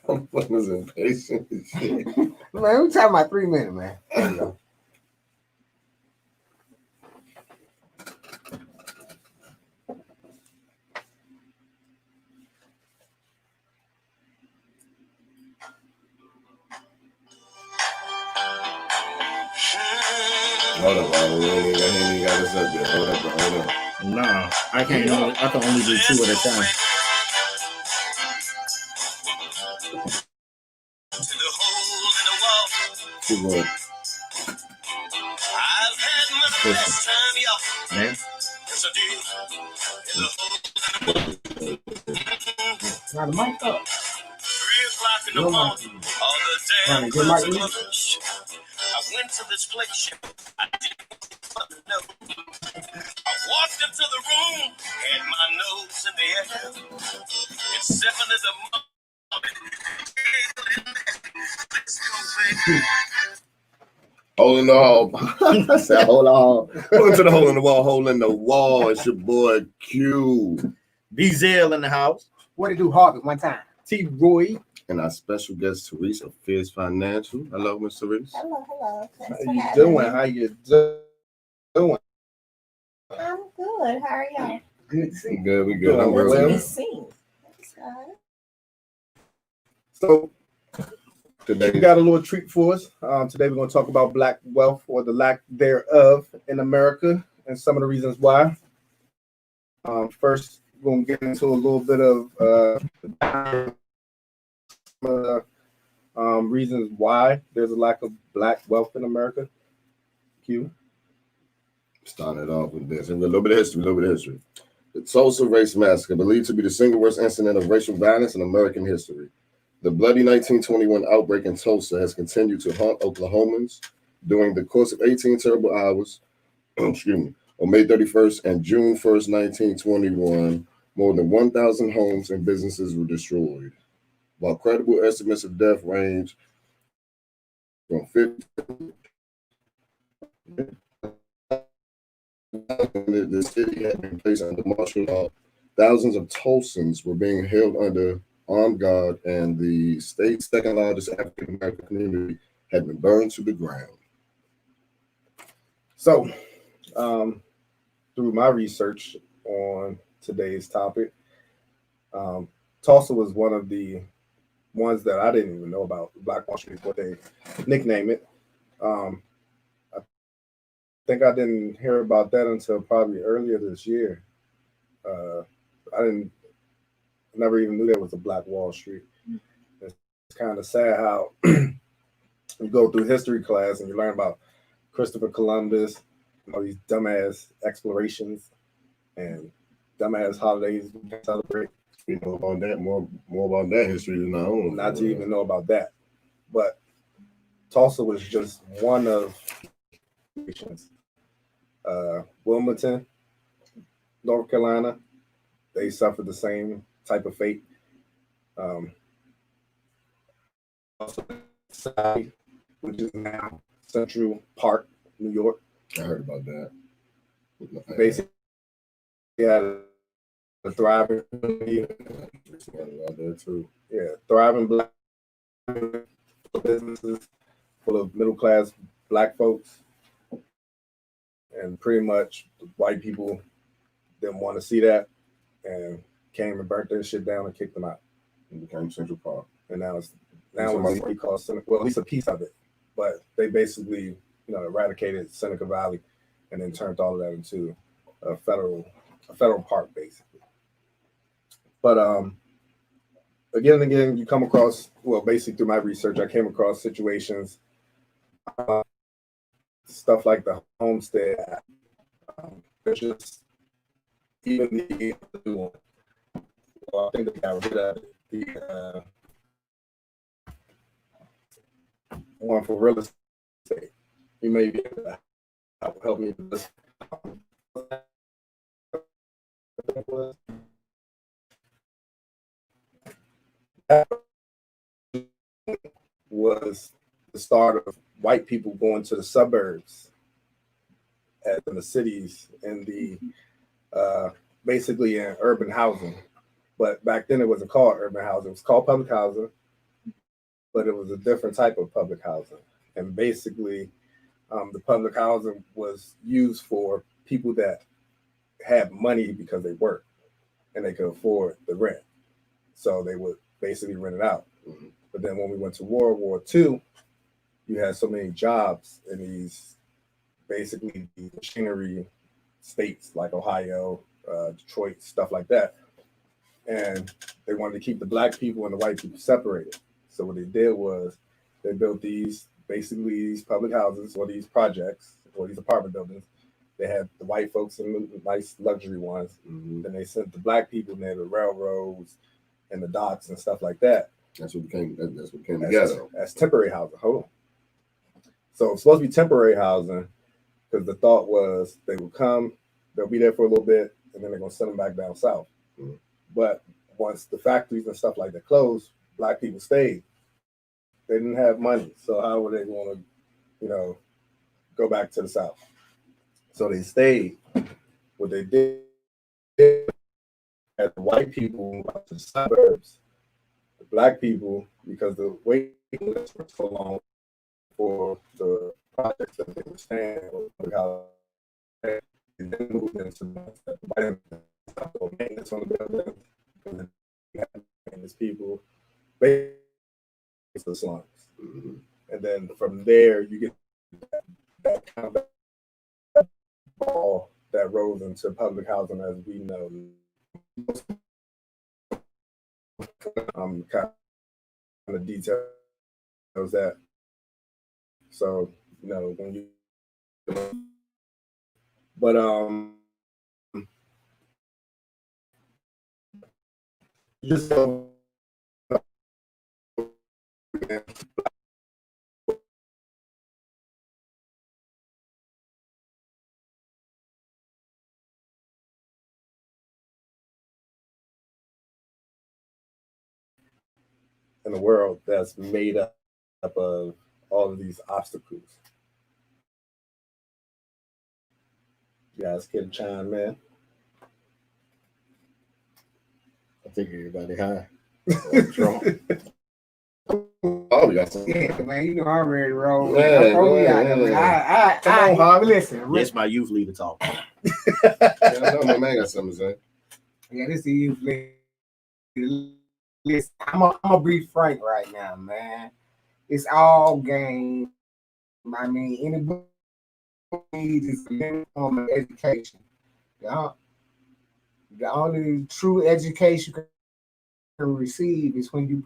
I'm fucking impatient and shit. Man, we talking about 3 minutes, man. There you go. Hold up, Robert. We ain't got us up there. Hold up. Nah, I can only do 2 at a time. Keep going. Man. Now the mic up. 3 o'clock in the morning, all the damn Good mic. I went to this place, I didn't fucking know. I walked into the room, had my nose in the air. It's 7 in the morning. Let's go, baby. Hole in the Wall. I said, hold on. Welcome to the Hole in the Wall. Hole in the Wall. It's your boy Q. BZL in the house. What it do, Harvey, one time? T. Roy. And our special guest, Therese of Fierce Financial. Hello, Miss Therese. Hello. Thanks How for you having doing? me. How you doing? I'm good. How are y'all? Good to see We good. We good. I'm Good Good real to well. be good. seen. That's good. So Today, we got a little treat for us. Today we're going to talk about Black wealth or the lack thereof in America and some of the reasons why. First, we're going to get into a little bit of reasons why there's a lack of Black wealth in America. Q. started off with this. A little bit of history. The Tulsa Race Massacre, believed to be the single worst incident of racial violence in American history. The bloody 1921 outbreak in Tulsa has continued to haunt Oklahomans during the course of 18 terrible hours. Excuse me. On May 31st and June 1st, 1921, more than 1,000 homes and businesses were destroyed. While credible estimates of death range from 50 the city had been placed under martial law, thousands of Tulsans were being held under armed guard, and the state's second largest African American community had been burned to the ground. So, through my research on today's topic, Tulsa was one of the ones that I didn't even know about. Black Wall Street is what they nickname it. I think I didn't hear about that until probably earlier this year. I never even knew there was a Black Wall Street. It's kind of sad how you go through history class and you learn about Christopher Columbus, all these dumbass explorations and dumbass holidays we can celebrate. We know about that more about that history than our own. Not to even know about that. But Tulsa was just one of nations. Wilmington, North Carolina, they suffered the same type of fate. Also, which is now Central Park, New York. I heard about that. Basically, had a thriving, Out there too. thriving Black businesses full of middle class Black folks, and pretty much white people didn't want to see that and came and burnt that shit down and kicked them out. It became Central Park. And now it's what we call Seneca, well, at least a piece of it. But they basically, eradicated Seneca Valley and then turned all of that into a federal park, basically. But again and again, you come across, well, basically through my research, I came across situations, stuff like the Homestead Act. There's just even the one. Well, I think they got rid of the one for real estate. You may be able to help me with this. That was the start of white people going to the suburbs and the cities in the basically in urban housing. But back then it wasn't called urban housing. It was called public housing, but it was a different type of public housing. And basically, the public housing was used for people that had money because they worked and they could afford the rent. So they would basically rent it out. Mhm. But then when we went to World War II, you had so many jobs in these basically these machinery states like Ohio, Detroit, stuff like that. And they wanted to keep the black people and the white people separated. So what they did was they built these public houses or these projects or these apartment buildings. They had the white folks in the nice luxury ones. Mhm. Then they sent the black people near the railroads and the docks and stuff like that. That's what became the As, ghetto. as temporary housing. Hold on. So it's supposed to be temporary housing because the thought was they would come, they'll be there for a little bit, and then they're going to send them back down south. Mhm. But once the factories and stuff like that closed, black people stayed. They didn't have money, so how were they going to, go back to the south? So they stayed. What they did, as the white people moved out to the suburbs, the black people, because the waiting lists were so long for the projects that they were staying, they then moved into the white maintenance on the building. And then you had maintenance people, basically the slums. Mhm. And then from there, you get that kind of ball that rose into public housing as we know. Kind of details that. So, when you, but just in a world that's made up of all of these obstacles. You guys can chime in. I think everybody high. Oh, we got some. Yeah, man, you know I'm ready to roll. Yeah, I'm go out ahead, there, man. yeah. Come on, Hog. Listen, Yes, my youth leader talk. Yeah, I know my man got something to say. yeah, this is you. Listen, I'm gonna be frank right now, man. It's all game. I mean, anybody needs a minimum form of education. The only true education you can receive is when you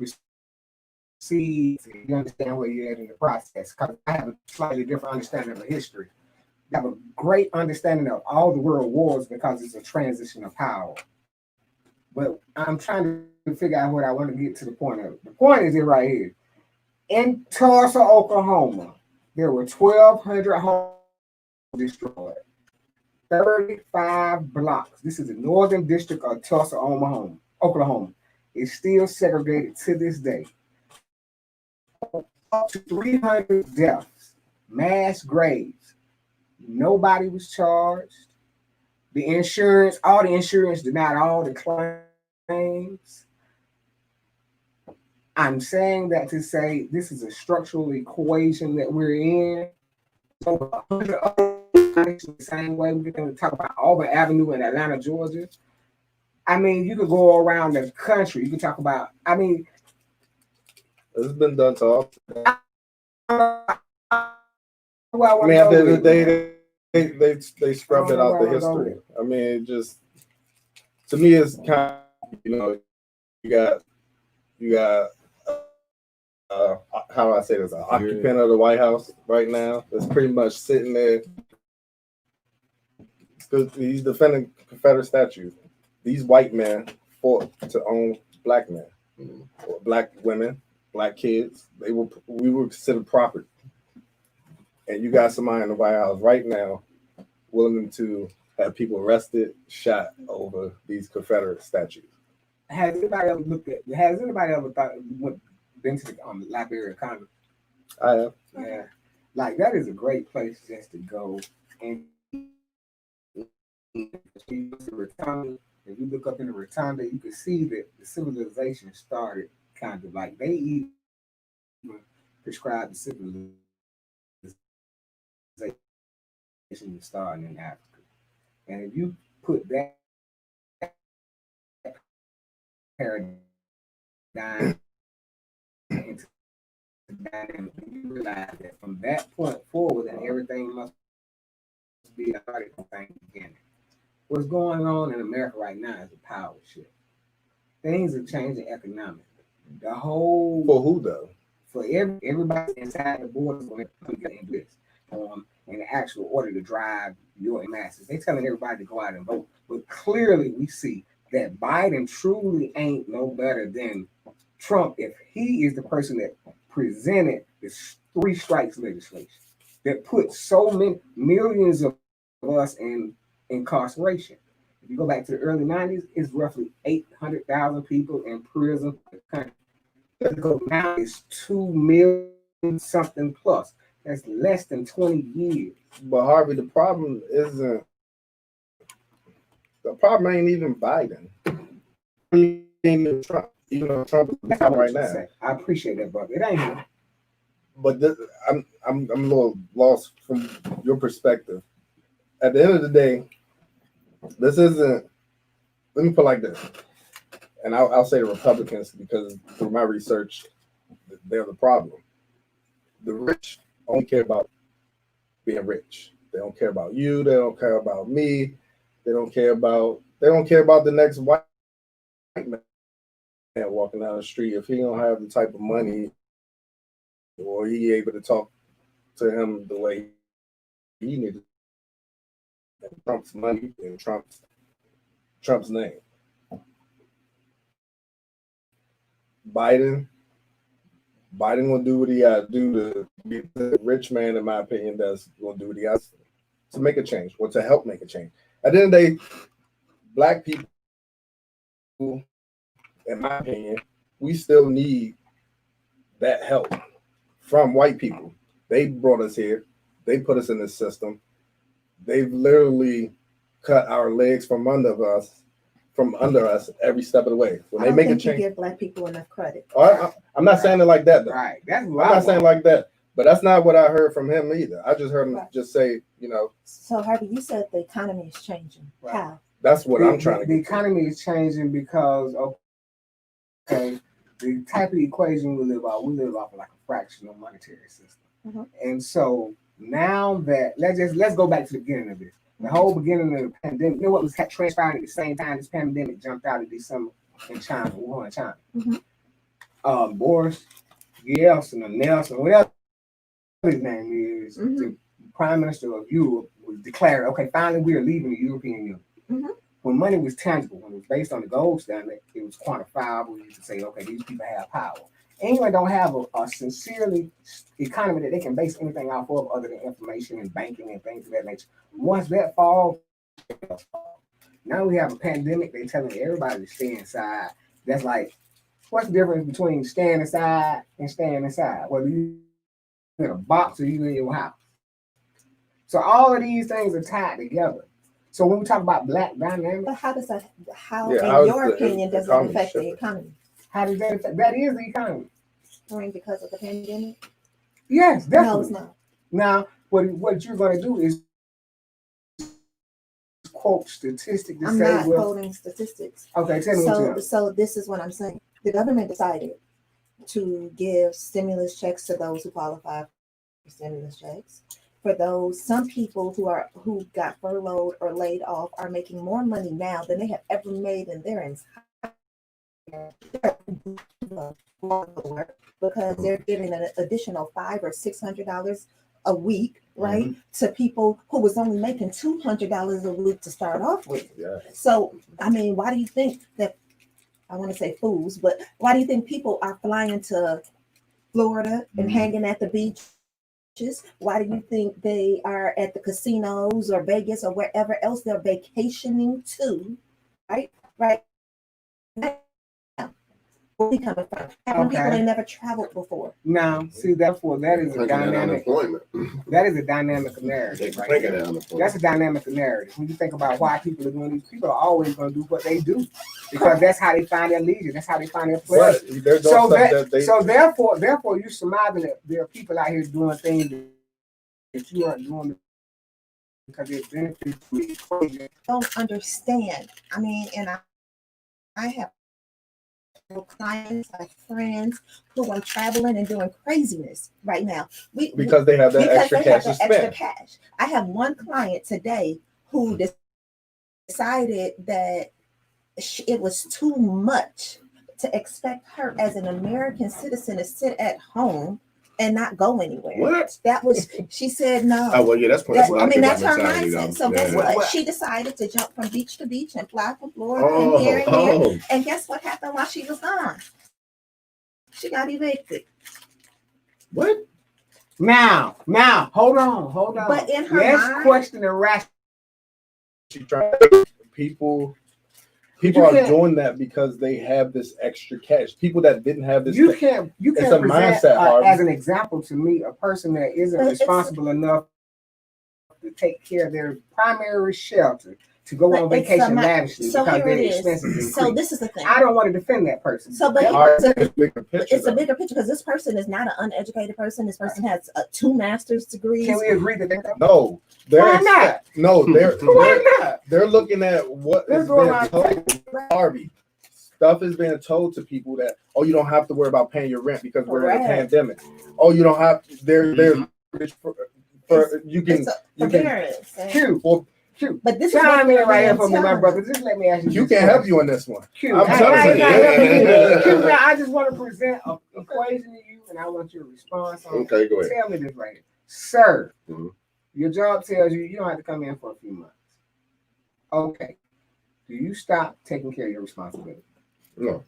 proceed, you understand where you're at in the process. Because I have a slightly different understanding of history. I have a great understanding of all the world wars because it's a transition of power. But I'm trying to figure out what I want to get to the point of. The point is it right here. In Tulsa, Oklahoma, there were 1,200 homes destroyed. 35 blocks. This is the northern district of Tulsa, Oklahoma. It's still segregated to this day. Up to 300 deaths, mass graves. Nobody was charged. All the insurance denied all the claims. I'm saying that to say this is a structural equation that we're in. So 100 other the same way we're going to talk about Auburn Avenue in Atlanta, Georgia. I mean, you could go around the country. You can talk about. I mean, it's been done to all. at the end of the day, they scrubbed it out the history. I mean, it just to me, it's kind of, you got how do I say this? An occupant of the White House right now that's pretty much sitting there. He's defending Confederate statues. These white men fought to own black men, or black women, black kids. We were considered property. And you got somebody in the White House right now willing to have people arrested, shot over these Confederate statues. Has anybody ever thought been to the Library of Congress? I have. Yeah. Like that is a great place just to go and If you look up in the rotunda, you can see that the civilization started kind of like they even prescribed the civilization starting in Africa. And if you put that paradigm into dynamic, you realize that from that point forward, and everything must be started from the beginning. What's going on in America right now is a power shift. Things are changing economically. The whole For who though? for everybody inside the borders when it comes to this, in the actual order to drive your masses. They telling everybody to go out and vote, but clearly we see that Biden truly ain't no better than Trump if he is the person that presented this three strikes legislation that put so many millions of us in incarceration. If you go back to the early 90s, it's roughly 800,000 people in prison for the country. Now it's 2 million something plus. That's less than 20 years. But Harvey, the problem ain't even Biden. It ain't even Trump. Even though Trump is That's right what now. say. I appreciate that, brother. It ain't him. But I'm a little lost from your perspective. At the end of the day, this isn't. Let me put it like this, and I'll say the Republicans because through my research, they're the problem. The rich only care about being rich. They don't care about you. They don't care about me. They don't care about the next white man walking down the street. If he don't have the type of money or he able to talk to him the way he needed, Trump's money and Trump's name. Biden will do what he got to do to be the rich man, in my opinion, that's going to do what he has to make a change or to help make a change. At the end of the day, black people, in my opinion, we still need that help from white people. They brought us here. They put us in this system. They've literally cut our legs from under us every step of the way. When they make a change, you give black people enough credit. I'm not saying it like that, though. Right. That's I'm not saying like that, but that's not what I heard from him either. I just heard him just say, So Harvey, you said the economy is changing. Right. How? That's what I'm trying to get. The economy is changing because the type of equation we live off of like a fractional monetary system. Mm-hmm. And so now that let's go back to the beginning of this. The whole beginning of the pandemic, you know what was transpiring at the same time this pandemic jumped out in December in China, Wuhan, China. Mm-hmm. Boris Yeltsin or Nelson, whatever his name is, the Prime Minister of Europe was declared, okay, finally we are leaving the European Union. Mm-hmm. When money was tangible, when it was based on the gold standard, it was quantifiable. You could say, okay, these people have power. England don't have a sincerely economy that they can base anything off of other than information and banking and things of that nature. Once that falls, now we have a pandemic. They're telling everybody to stay inside. That's like, what's the difference between staying inside and staying inside? Whether you in a box or you in your house. So all of these things are tied together. So when we talk about black dynamics, But how does that? How, Yeah, in your opinion, does that affect the economy? how does that affect? That is the economy. I mean, because of the pandemic? Yes, definitely. No, it's not. Now, what you're going to do is quote statistics to I'm say, not well, quoting statistics. okay, tell me what you know. So this is what I'm saying. The government decided to give stimulus checks to those who qualify for stimulus checks. For those, some people who got furloughed or laid off are making more money now than they have ever made in their entire because they're giving an additional $500 or $600 a week, right, to people who was only making $200 a week to start off with. Yeah. So, I mean, why do you think that? I want to say fools, but why do you think people are flying to Florida and hanging at the beaches? Why do you think they are at the casinos or Vegas or wherever else they're vacationing to? Right now. Where we coming from? Having people Okay. ain't never traveled before. Now, see, therefore, that is a Thinking that dynamic. unemployment. That is a dynamic They narrative. Right thinking there. that unemployment. That's a dynamic narrative. When you think about why people are doing these, people are always going to do what they do because that's how they find their leisure. That's how they find their pleasure. But they're doing So stuff that, that they. so therefore, you surmising that there are people out here doing things that you aren't doing because it benefits you. Don't understand. I mean, and I have clients, I have friends who are traveling and doing craziness right now. Because they have that because extra they cash have to that extra spend. cash. I have one client today who decided that it was too much to expect her as an American citizen to sit at home and not go anywhere. What? That was, she said no. Oh, well, yeah, that's That- a lot I of mean, people that's her mentality, mindset. though. So guess Yeah. what? She decided to jump from beach to beach and fly from Florida and here and here. Oh, And guess what happened while she was gone? She got evicted. what? Now, hold on. But in her Let's mind- question the rationale. She tried. People You are can't- doing that because they have this extra cash. People that didn't have this. You can't a present mindset, Harvey. as an example to me a person that isn't But it's- responsible enough to take care of their primary shelter to go But on it's vacation a mi- lavishly So because here their it is. expenses So increase. this is the thing. I don't want to defend that person. So, but It's bigger picture. it's a though. bigger picture because this person is not an uneducated person. This person has 2 master's degrees. Can we agree that they don't? No, they're Why not? No, Why not? they're looking at what Let's is go being around told. Harvey, stuff is being told to people that you don't have to worry about paying your rent because we're in a Correct. pandemic. You don't have they're for you can It's a you can forbearance. Q, well, Q. But this is Chime what in right here they're for me, my telling brother. us. Just let me ask you. you this can help question. you on this one. Q, I'm I- telling I- you. I- Q, man, I just want to present an equation to you, and I want your response on it. Okay, go ahead. Tell me this right here. Sir, Mhm. your job tells you you don't have to come in for a few months. Okay. Do you stop taking care of your responsibility? No.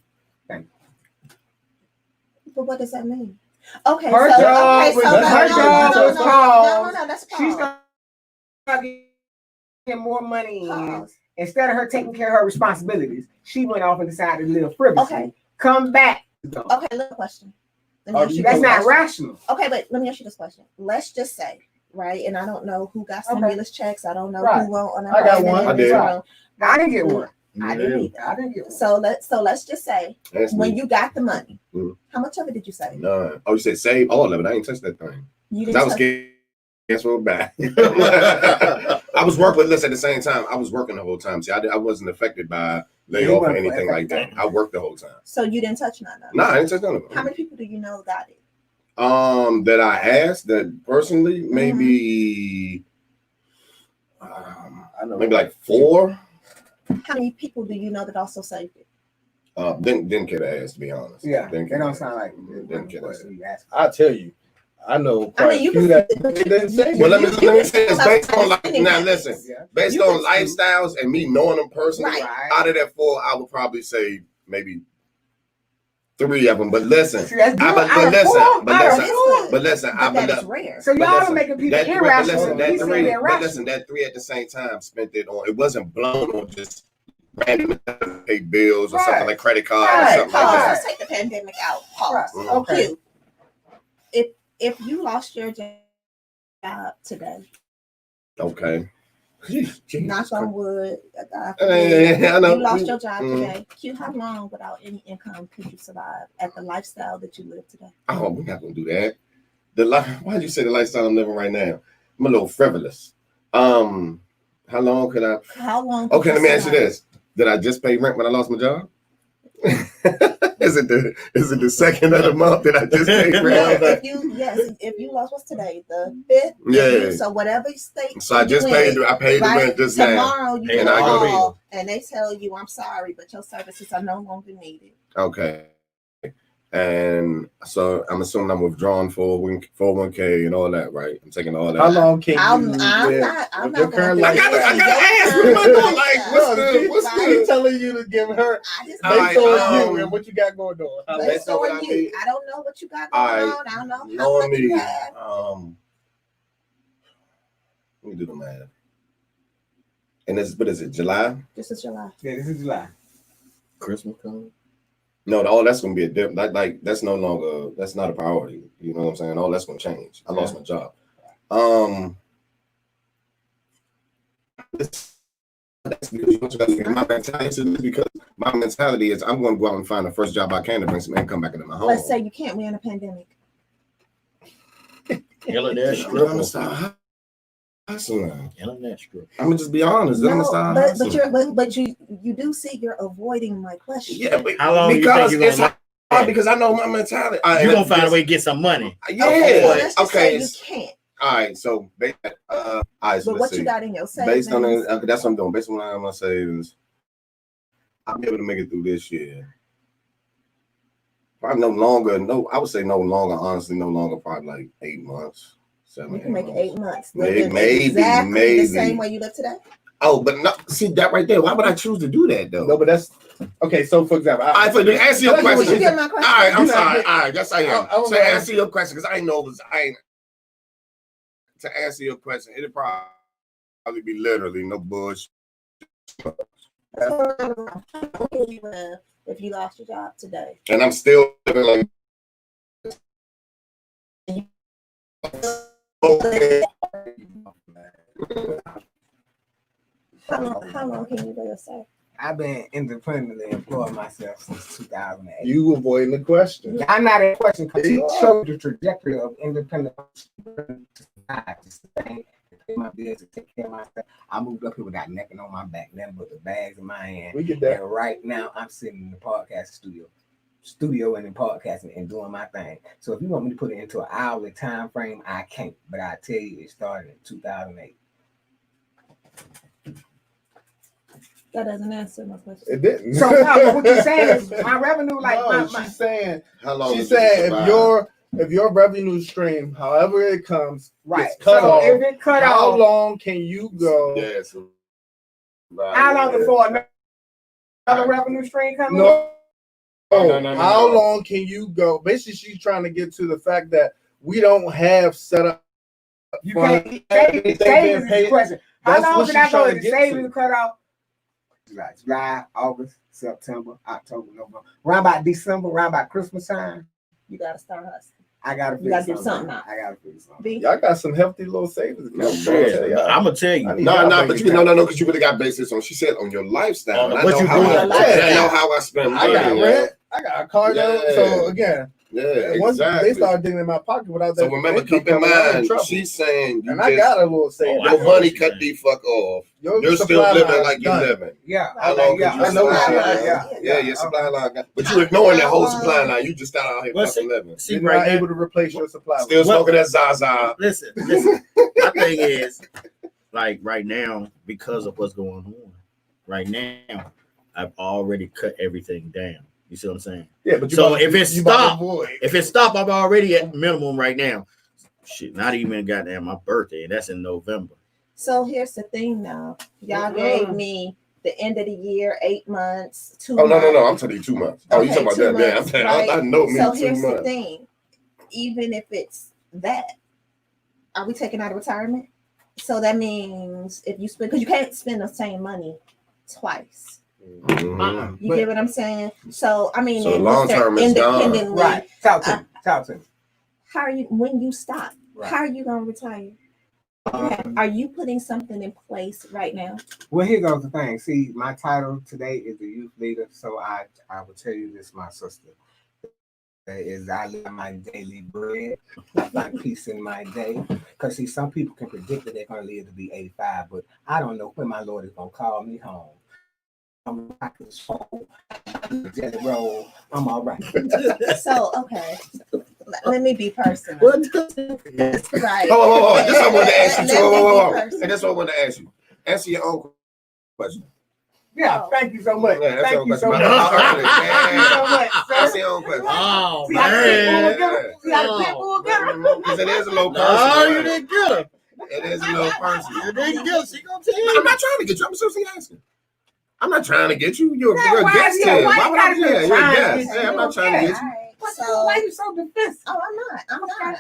But what does that mean? Okay, Her so job okay, was- so her job was no, that's She's pause. gonna get more money in. Pause. Instead of her taking care of her responsibilities, she went off and decided to live frivolously. Okay. Come back. Okay, little question. Let me Are ask you- you That's this not question. rational. Okay, but let me ask you this question. Let's just say, right, and I don't know who got Okay. stimulus checks. I don't know Right. who won't. I got one. I did. I didn't get one. I didn't either. I didn't get one. So let's just say That's when me. you got the money, Mhm. how much of it did you save? No. Oh, you said save all of it. I ain't touched that thing. You 'Cause I was touch- scared. Guess what? Back. I was working, but listen, at the same time, I was working the whole time. See, I wasn't affected by layoff or wasn't anything like that. I worked the whole time. So you didn't touch none of it. Nah, I ain't touched none of How it. many people do you know got it? That I asked that personally, maybe I know. maybe like 4. How many people do you know that also saved it? Didn't get asked, to be honest. Yeah, Didn't they get don't asked. sound like Didn't get asked. I tell you, I know I quite mean, you a few can. that but you- didn't say. Well, let me you say can this. still Based on spending now, habits. listen. Yeah. Based You on can- lifestyles and me knowing them personally, Right. out of that 4, I would probably say maybe 3 of them. But listen, See, that's good. but Out of listen, four? but Out of listen, four? but listen, I But that is believe. rare. So But y'all are listen, making people that three, but irrational. listen, that He's saying 3, they're but rational. listen, that 3 at the same time spent it on. It wasn't blown on just random pay bills or Right. something like credit cards Right. or something Pause. like that. Let's take the pandemic out. Pause. Right. Mhm. Okay. Q, if you lost your job today, Okay. Jesus knock Christ. on wood, God Yeah, forbid, I know. you lost your job Mhm. today. Q, how long without any income could you survive at the lifestyle that you live today? Oh, we're not gonna do that. Why'd you say the lifestyle I'm living right now? I'm a little frivolous. How long could I? How long? could Okay, let me ask you survive? this: did I just pay rent when I lost my job? Is it the second of the month that I just paid No, rent? if you lost what's today, the 5th. Yeah. So whatever state. So I just you in, I paid the right? rent just now. Tomorrow you And I go call and they tell you, I'm sorry, but your services are no longer needed. Okay. And so I'm assuming I'm withdrawing 401k and all that, right? I'm taking all that. How long can I'm you? not with gonna your current do I lifestyle? gotta that. ask. What am I doing? Like, what's Right. the? She's telling you to give her I just All based right, on you and what you got going on. How Based based on what on I you. did. I don't know what you got All going right. on. I don't know how Knowing much you me, have. let me do the math. And what is it, July? This is July. Yeah, this is July. Christmas coming. No, all that's gonna be a different. Like that's no longer. That's not a priority. You know what I'm saying? All that's gonna change. I lost my job. That's because my mentality is I'm going to go out and find the first job I can to bring some income back into my home. Let's say you can't win a pandemic. Internet I'm gonna stripper. start hustling. Internet stripper. I'm gonna just be honest. I'm gonna start hustling. but you do see you're avoiding my question. Yeah, but How long because you think it's you're hard because I know my mentality. You're gonna find a way to get some money. Yeah. Okay, well, let's just say Okay. you can't. All right. So, all right. So But let's what see. you got in your savings? Based on the, that's what I'm doing. Based on what I have in my savings, I'll be able to make it through this year. Probably no longer. No, I would say no longer. Honestly, no longer. Probably like 8 months. 7. You can make it 8 months. Maybe, exactly the same way you live today. Oh, but no. See that right there. Why would I choose to do that though? No, but that's okay. So, for example, All right, so to answer your Would you question. get my All question? right, I'm You not sorry. get- All right, yes, I am. I was So gonna answer your question because I ain't know. To answer your question, it'll probably be literally no bullshit. If you lost your job today, And I'm still living like. Okay. how long can you live, sir? I've been independently employing myself since 2008. you avoiding the question. I'm not in question because he showed the trajectory of independent. My business, take care of myself. I moved up here without nothing on my back, nothing but the bags in my hand. We get that. And right now, I'm sitting in the podcast studio and in podcasting and doing my thing. So if you want me to put it into an hourly time frame, I can't. But I tell you, it started in 2008. That doesn't answer my question. It didn't. So no, what you're saying is my revenue, like No, my she's saying How long? she's did you saying survive? if your revenue stream, however it comes, right. gets cut So off, if it cut how off, long can you go? Yeah, so, how long before another revenue stream comes in? No. No. How long can you go? Basically, she's trying to get to the fact that we don't have set up. You for can't everything savings being is the question. How That's long what did I she's go trying if to the get savings to. cut off? July, August, September, October, November. Around about December, around about Christmas time, You gotta start hustling. I gotta You gotta figure do something out. I gotta figure something. B, Y'all got some hefty little savings No, accounts. man. I'm gonna tell I you. need No, y'all but bank you no, account. because you really got basis on. She said on your lifestyle. On And I what know you how doing I, on your lifestyle. I know how I spend I money. got yeah. rent. I got a car note. Yeah. So again, Yeah, once exactly. they start digging in my pocket without that, So remember, income keep in coming, I'm in mind, trouble. she's saying you And I got a little savings. I your know money what cut you're the fuck off. Your You're still supply living line like you're done. living. Yeah, How okay, long yeah, could you I know what survive? she is. Yeah, your supply line. But you ignoring that whole supply line. You just out here Well, fucking living. See, You're right not now, able to replace your supply line. Still What- smoking that Zaza. listen. My thing is, like right now, because of what's going on, right now, I've already cut everything down. You see what I'm saying? Yeah, but you So about- if it you about to stop- avoid. If it stop, I'm already at minimum right now. Shit, not even goddamn my birthday, and that's in November. so here's the thing now. Y'all gave me the end of the year, 8 months, 2 Oh months. no! I'm telling you 2 months. Oh, you Okay, talking about 2 that? Yeah, I'm months, saying right? I know me So 2 here's the months. thing. Even if it's that, are we taking out of retirement? So that means if you spend, because you can't spend the same money twice. Mhm. You get what I'm saying? So I mean, So and long Mr. term is gone. independently, right. Talk to me. Talk to me. how are you when you stop? Right. How are you gonna retire? Are you putting something in place right now? Well, here goes the thing. See, my title today is the youth leader, so I will tell you this, my sister. Is I live my daily bread. I find peace in my day. Because see, some people can predict that they're going to live to be 85, but I don't know when my Lord is going to call me home. I'm rocking this phone. I'm just roll. I'm all right. So okay, let me be personal. What? Right. Oh, this is what I wanted to ask you. Let Too. me be Whoa. personal. And that's what I wanted to ask you. Answer your own question. Yeah, thank you so much. Yeah, that's Thank you so what much. I'm Thank you so much, Answer sir. your own question. Oh See how the people will man! get her? See how the people will get her? Because it is a little No, personal. you didn't get her. It is a little personal. You didn't get her. She gonna tell I'm you. not trying to get you. I'm seriously asking. I'm not trying to get you. You're a why- guest yeah, here. why Why you would I gotta be be there? You're a trying to guest. get Yeah, I'm you? not trying to All get you. right. So, why you so defensive? Oh, I'm not.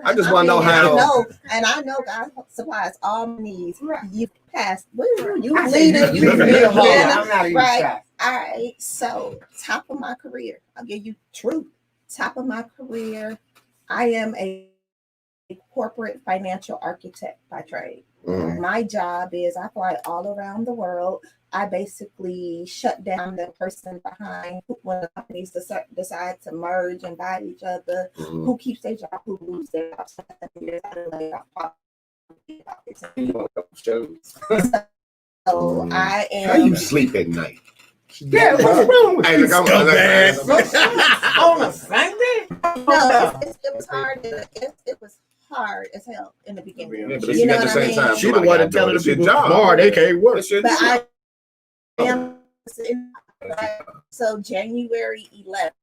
I just wanna know mean, how- I know, and I know God supplies all my needs. Right. You passed. What are you? You I said leader. you You leader. leader. I'm not even Right. shy. All right, so top of my career, I'll give you truth. Top of my career, I am a corporate financial architect by trade. Mm. My job is I fly all around the world. I basically shut down the person behind when the companies decide to merge and buy each other. Mhm. Who keeps their job? Who loses their job? So I am. How you sleep at night? Yeah, what's wrong with Hey, you? look, I'm Scumbag. On a Sunday? No, it was hard. It was hard as hell in the beginning. Yeah, but You she know at the what I same mean? time. She the one that telling the people job. tomorrow they can't work. It's your But job. I am. So January 11th,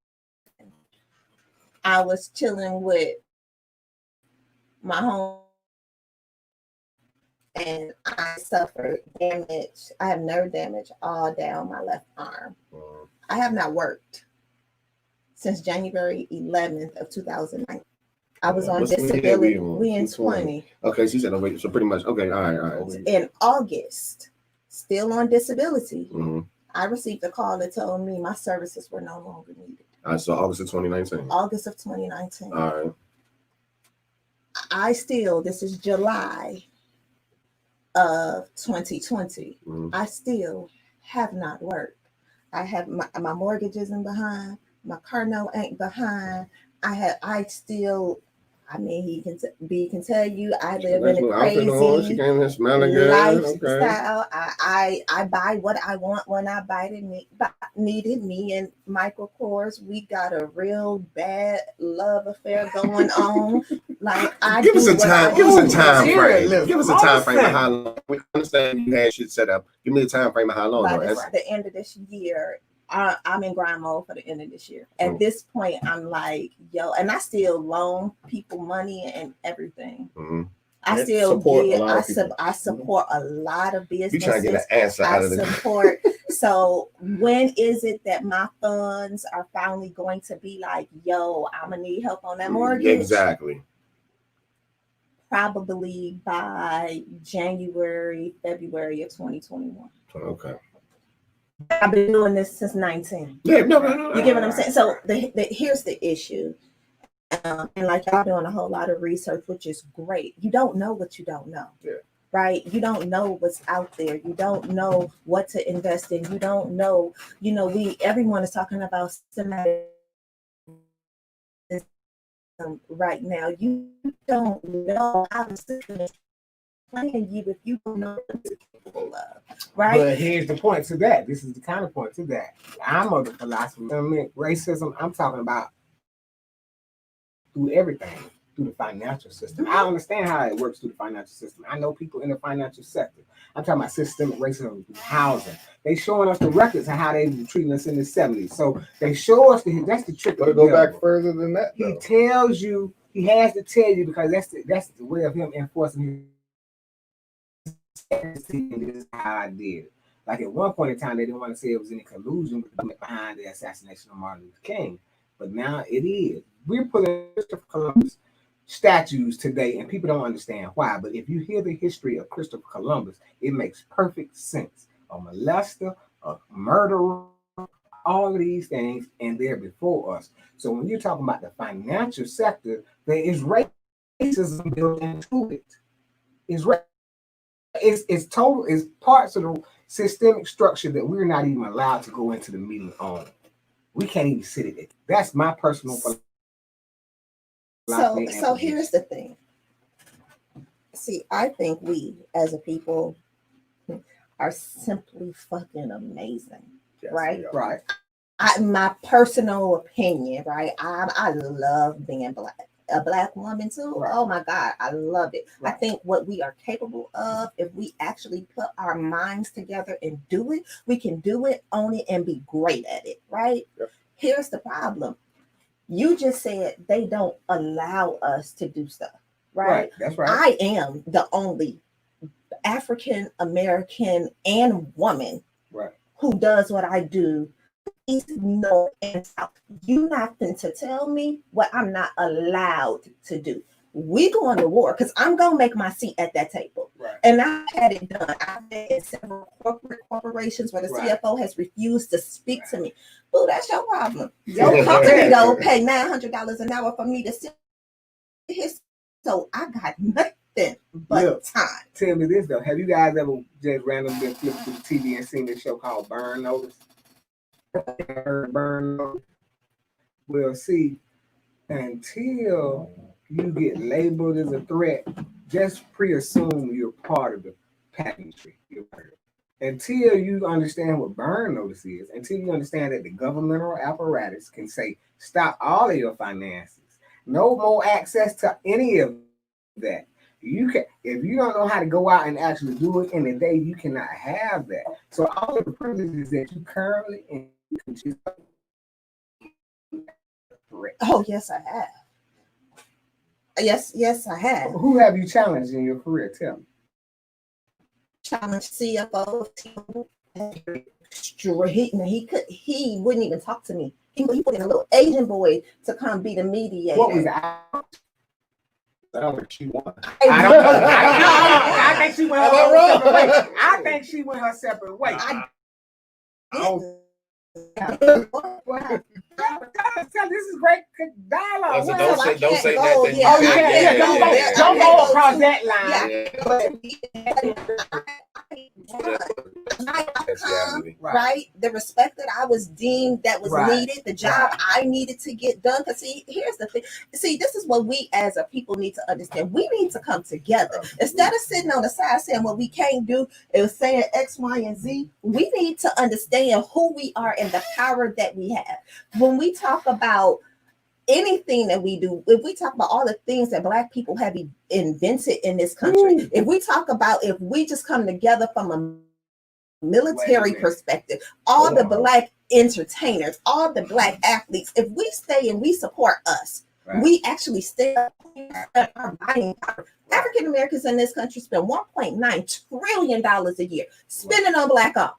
I was chilling with my home, and I suffered damage. I have nerve damage all down my left arm. I have not worked since January 11th of 2009. I was on What's the year disability. we on? We in 2020. 20. Okay, she said, oh, wait, so pretty much, okay, all right. In August, still on disability, Mhm. I received a call that told me my services were no longer needed. All right, so August of 2019. August of 2019. All right. This is July of 2020. Mhm. I still have not worked. I have my mortgage isn't behind. My car note ain't behind. He can tell you I live in a crazy She came in smelling good. Okay. lifestyle. I buy what I want when I needed. Me and Michael Kors, we got a real bad love affair going on. Like Give us a time frame. Materialism. Give us a time frame of how long. We understand you had shit set up. Give me a time frame of how long. By Though. the end of this year, I'm in grind mode for the end of this year. At this point, I'm like, yo, and I still loan people money and everything. Mm-hmm. I still I support a lot of businesses. You trying to get an answer out of this? Support. So when is it that my funds are finally going to be like, yo, I'm gonna need help on that mortgage? Exactly. Probably by January, February of 2021. Okay. I've been doing this since 19. Yeah, no. You get what I'm saying? So here's the issue. And like y'all doing a whole lot of research, which is great. You don't know what you don't know. Yeah. Right? You don't know what's out there. You don't know what to invest in. You don't know, everyone is talking about systematic right now. You don't know how the system is playing you if you don't know what it's capable of. Right? But here's the point to that. This is the counterpoint to that. I'm of the philosophy. I mean, racism, I'm talking about through everything, through the financial system. I understand how it works through the financial system. I know people in the financial sector. I'm talking about systemic racism through housing. They showing us the records of how they were treating us in the 70s. So they show us that's the trick. But to go back further than that, he tells you, he has to tell you because that's the way of him enforcing his this is how I did it. Like at one point in time, they didn't want to say it was any collusion with the government behind the assassination of Martin Luther King. But now it is. We're putting Christopher Columbus statues today, and people don't understand why. But if you hear the history of Christopher Columbus, it makes perfect sense. A molester, a murderer, all of these things, and they're before us. So when you're talking about the financial sector, there is racism built into it. It's parts of the systemic structure that we're not even allowed to go into the meeting on. We can't even sit at it. That's my personal philosophy. So here's the thing. See, I think we as a people are simply fucking amazing. Yes, right? Right. My personal opinion, right? I love being black. A black woman too. Right. Oh my God, I love it. Right. I think what we are capable of, if we actually put our minds together and do it, we can do it, own it, and be great at it, right? Yep. Here's the problem. You just said they don't allow us to do stuff, right? That's right. I am the only African American and woman Right. who does what I do. East, North, and South. You nothing to tell me what I'm not allowed to do. we going to war because I'm gonna make my seat at that table. Right. And I had it done. I've been in several corporations where the Right. CFO has refused to speak Right. to me. Boo, that's your problem. Your company though pay $900 an hour for me to sit here. So I got nothing but Look. time. Tell me this though. Have you guys ever just randomly been flipping through the TV and seen this show called Burn Notice? Burn Notice. Well, see, until you get labeled as a threat, just pre-assume you're part of the pageantry. Until you understand what burn notice is, until you understand that the governmental apparatus can say, stop all of your finances, no more access to any of that. You can, if you don't know how to go out and actually do it in a day, you cannot have that. So all of the privileges that you currently in, Oh, yes, I have. Yes, I have. Who have you challenged in your career? Tell me. Challenge CFO straight. He wouldn't even talk to me. He put in a little Asian boy to come be the mediator. What was that? Sounds like she won. I don't know. I think she went her Am I own wrong? separate way. I think she went her separate way. This is great dialogue. Listen, Well, don't say go, that thing. yeah. Oh, you can't don't go across that line. Right, the respect that I was deemed that was needed, the job I needed to get done. Because see, here's the thing. See, this is what we as a people need to understand. We need to come together instead of sitting on the side saying what we can't do and saying X, Y, and Z. We need to understand who we are and the power that we have. When we talk about anything that we do, if we talk about all the things that Black people have invented in this country, if we talk about if we just come together from a military perspective, all the Black entertainers, all the Black athletes, if we stay and we support us, we actually stay up our buying power. African Americans in this country spend $1.9 trillion a year spending on Black owned.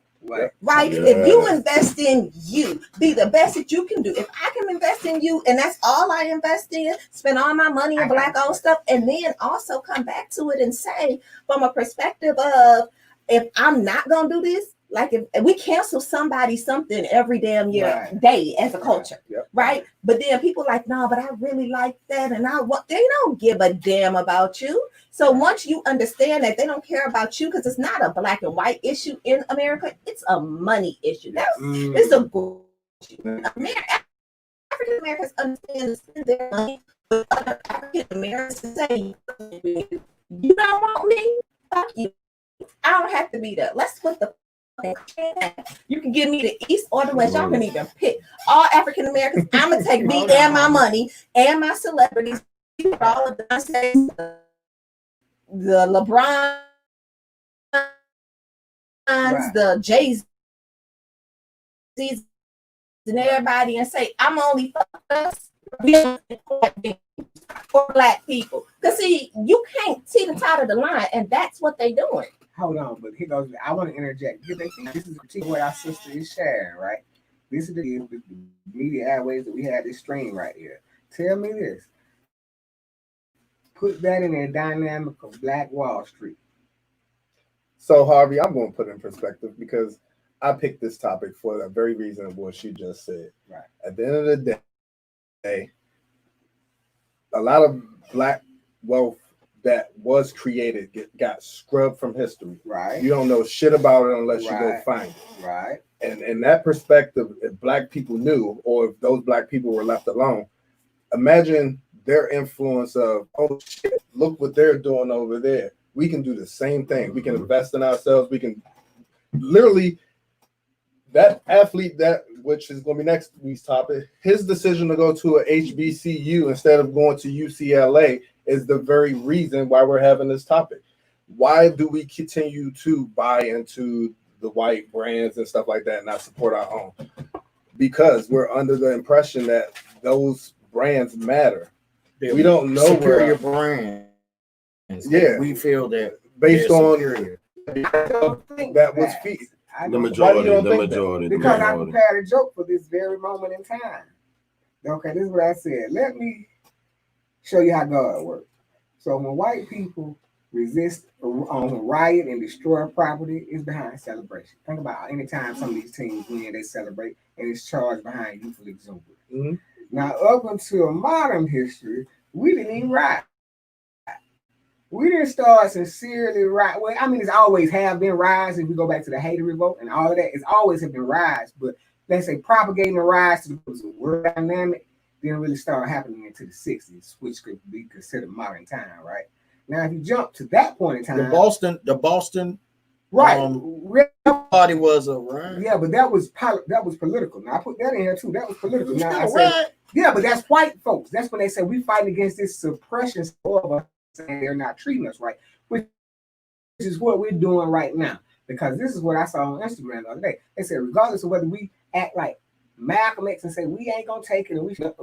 Right? Yeah. If you invest in you, be the best that you can do. If I can invest in you and that's all I invest in, spend all my money in Black owned stuff, and then also come back to it and say, from a perspective of, if I'm not gonna do this, like if we cancel somebody something every damn year day as a culture, right? But then people like, no, but I really like that, and I want. They don't give a damn about you. So once you understand that they don't care about you, because it's not a Black and white issue in America, it's a money issue. It's a goal issue. African Americans understand to spend their money, but other African Americans say, you don't want me, fuck you. I don't have to be there. Let's put the you can give me the East or the West. Y'all can even pick. All African Americans, I'm gonna take me and my money and my celebrities, all of the LeBron, the Jay-Z's, and everybody, and say, I'm only for us. For Black people. Because see, you can't see the top of the line, and that's what they're doing. Hold on, but here goes. I want to interject. This is what our sister is sharing, right? This is the media airways that we had this stream right here. Tell me this. Put that in a dynamic of Black Wall Street. So Harvey, I'm going to put it in perspective because I picked this topic for the very reason of what she just said. Right. At the end of the day, a lot of Black wealth that was created got scrubbed from history. Right. You don't know shit about it unless you go find it. Right. And in that perspective, if Black people knew, or if those Black people were left alone, imagine their influence of, oh shit, look what they're doing over there. We can do the same thing. We can invest in ourselves. We can literally, that athlete, that which is going to be next week's topic, his decision to go to a HBCU instead of going to UCLA is the very reason why we're having this topic. Why do we continue to buy into the white brands and stuff like that and not support our own? Because we're under the impression that those brands matter. We don't know superior brands. Yeah, we feel that based on superior. that was feed. The majority. Because I prepared a joke for this very moment in time. Okay, this is what I said. Let me show you how God works. So when white people resist on riot and destroy property, it's behind celebration. Think about anytime some of these teams win, they celebrate, and it's charged behind youthful exuberance. Mm-hmm. Now, up until modern history, we didn't even riot. We didn't start sincerely riot. Well, I mean, it's always have been riots. If we go back to the Haiti Revolt and all of that, it's always have been riots. But let's say propagating the riots to the world dynamic didn't really start happening into the 60s, which could be considered modern time, right? Now, if you jump to that point in time, The Boston right? party was a riot. Yeah, but that was political. Now I put that in here too. That was political. Now I Still said, riot. yeah, but that's white folks. That's when they say we fighting against this suppression of us, saying they're not treating us right, which is what we're doing right now. Because this is what I saw on Instagram the other day. They said regardless of whether we act like Malcolm X and say we ain't gonna take it and we should,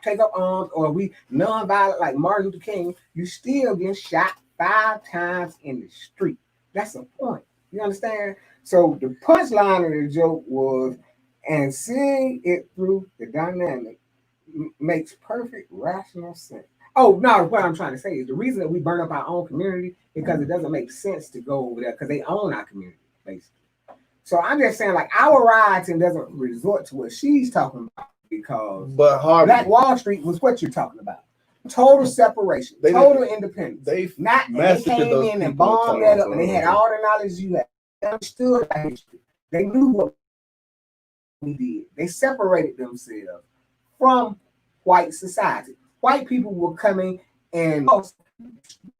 take up arms, or we non-violent like Martin Luther King, you still getting shot 5 times in the street. That's the point. You understand? So the punchline of the joke was, and seeing it through the dynamic makes perfect rational sense. Oh no, what I'm trying to say is the reason that we burn up our own community because it doesn't make sense to go over there because they own our community, basically. So I'm just saying, like, our rioting doesn't resort to what she's talking about because Black Wall Street was what you're talking about. Total separation, total independence. They came in and bombed that up, and they had all the knowledge you had. They understood our history. They knew what we did. They separated themselves from white society. White people were coming and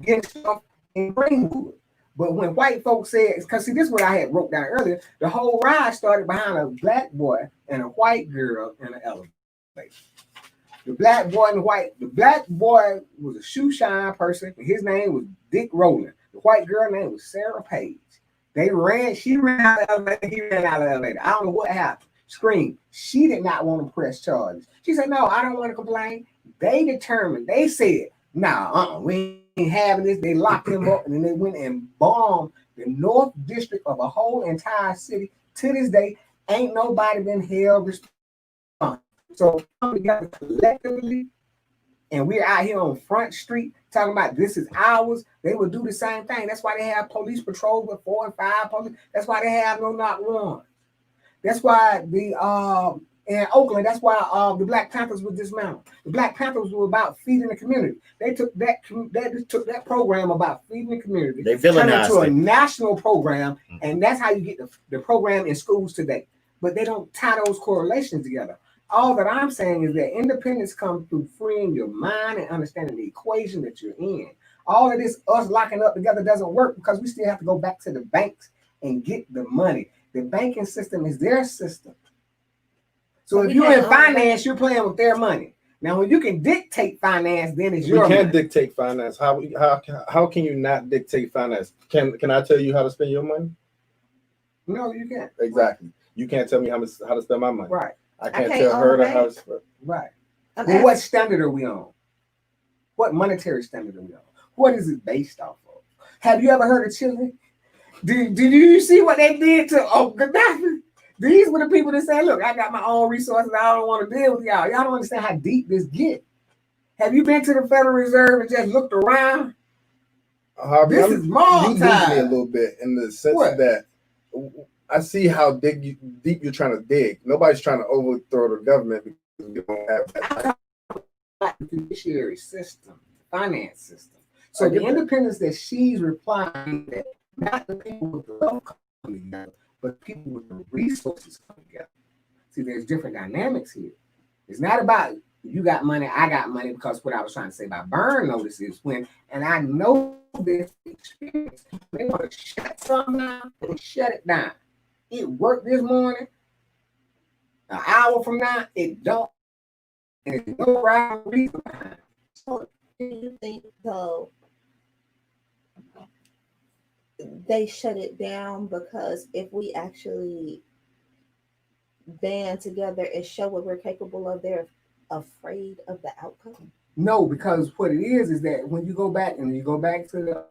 get stuff in Greenwood. But when white folks said, because see, this is what I had wrote down earlier, the whole ride started behind a black boy and a white girl in an elevator. The black boy was a shoe shine person. His name was Dick Rowland. The white girl name was Sarah Page. She ran out of the elevator, he ran out of the elevator. I don't know what happened. Screamed. She did not want to press charges. She said, no, I don't want to complain. They said, nah, we ain't having this. They locked him up and then they went and bombed the North District of a whole entire city. To this day, ain't nobody been held responsible. So come together collectively, and we're out here on Front Street talking about this is ours. They will do the same thing. That's why they have police patrols with 4 and 5 police. That's why they have no knock warrants. That's why in Oakland, that's why the Black Panthers were dismantled. The Black Panthers were about feeding the community. They took that program about feeding the community. They villainized it into a it. national program, and that's how you get the program in schools today. But they don't tie those correlations together. All that I'm saying is that independence comes through freeing your mind and understanding the equation that you're in. All of this, us locking up together, doesn't work because we still have to go back to the banks and get the money. The banking system is their system. So if you're in finance, you're playing with their money. Now, when you can dictate finance, then it's your money. You can't dictate finance. How can you not dictate finance? Can I tell you how to spend your money? No, you can't. Exactly. You can't tell me how to spend my money. Right. I can't tell her how to spend. Right. Well, what standard are we on? What monetary standard are we on? What is it based off of? Have you ever heard of Chile? Did you see what they did to Gaddafi? These were the people that said, look, I got my own resources. I don't want to deal with y'all. Y'all don't understand how deep this gets. Have you been to the Federal Reserve and just looked around? This is small time. Me a little bit in the sense that I see how deep you're trying to dig. Nobody's trying to overthrow the government because we don't have that. The judiciary system, finance system. So the independence that she's replying that not the people with the wealth coming together, but people with the resources coming together. See, there's different dynamics here. It's not about you got money, I got money, because what I was trying to say about burn notices when, and I know this experience, they want to shut something down, they shut it down. It worked this morning, an hour from now, it don't. And there's no right reason behind it. So do you think, though, they shut it down because if we actually band together and show what we're capable of, they're afraid of the outcome? No, because what it is that when you go back to the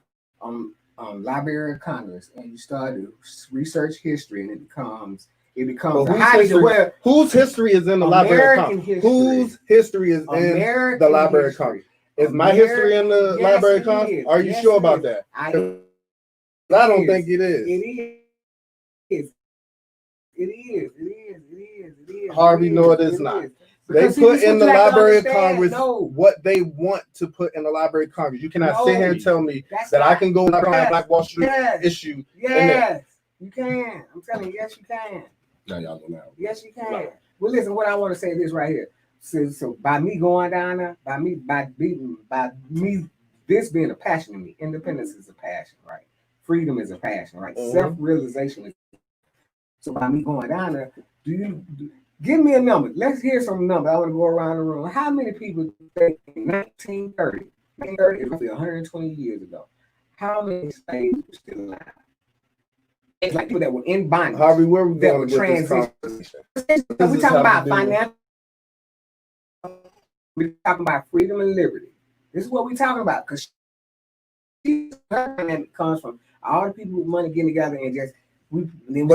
Library of Congress and you start to research history, and it becomes whose history is in the Library of Congress? Whose history is in the Library of Congress? Is my history in the Yes, Library it of Congress? is. Are you Yes, sure it about is. that? I 'Cause I don't think it is. It is. It is. It is. It is. It is. Harvey, it no, is. it is not. Is. They Because see, put this in what the you have to Library of understand. Congress No. what they want to put in the Library of Congress. You cannot sit here and tell me That's that I not- can go to the Yes. Black Wall Street Yes. issue. Yes, you can. I'm telling you, yes, you can. Now y'all know now. Yes, you can. Right. Well, listen, what I want to say is right here. So by me going down there, by me, this being a passion in me, independence is a passion, right? Freedom is a passion, right? Mhm. Self-realization is. So by me going down there, give me a number? Let's hear some number. I want to go around the room. How many people think in 1930? 1930 is roughly 120 years ago. How many slaves were still alive? It's like people that were in bondage. Harvey, where we That going were with this transition. conversation? We're This is talking how about we do- financial. We're talking about freedom and liberty. This is what we're talking about, because it comes from all the people with money getting together and just But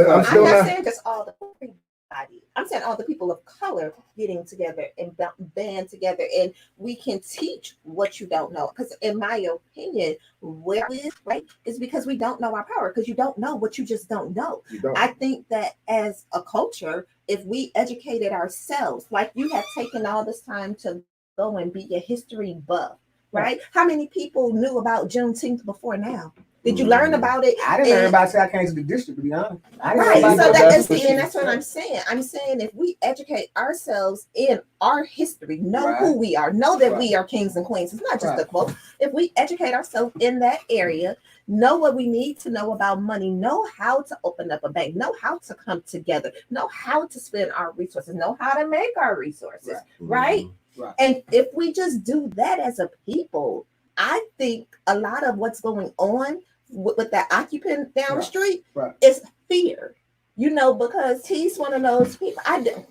I'm I'm still not not- saying just all the everybody. I'm saying all the people of color getting together and band together, and we can teach what you don't know. Because in my opinion, where it is right is because we don't know our power. Because you don't know what you just don't know. You don't. I think that as a culture, if we educated ourselves, like you have taken all this time to go and be a history buff, right? How many people knew about Juneteenth before now? Did you learn about it? I didn't learn about it till I came to the district, to be honest. I didn't Right. know So about that's that. what that's what I'm saying. I'm saying if we educate ourselves in our history, know Right. who we are, know that Right. we are kings and queens. It's not just Right. a quote. If we educate ourselves in that area, know what we need to know about money, know how to open up a bank, know how to come together, know how to spend our resources, know how to make our resources, right? Right. And if we just do that as a people, I think a lot of what's going on with that occupant down the Right. street Right. is fear. You know, because he's one of those people.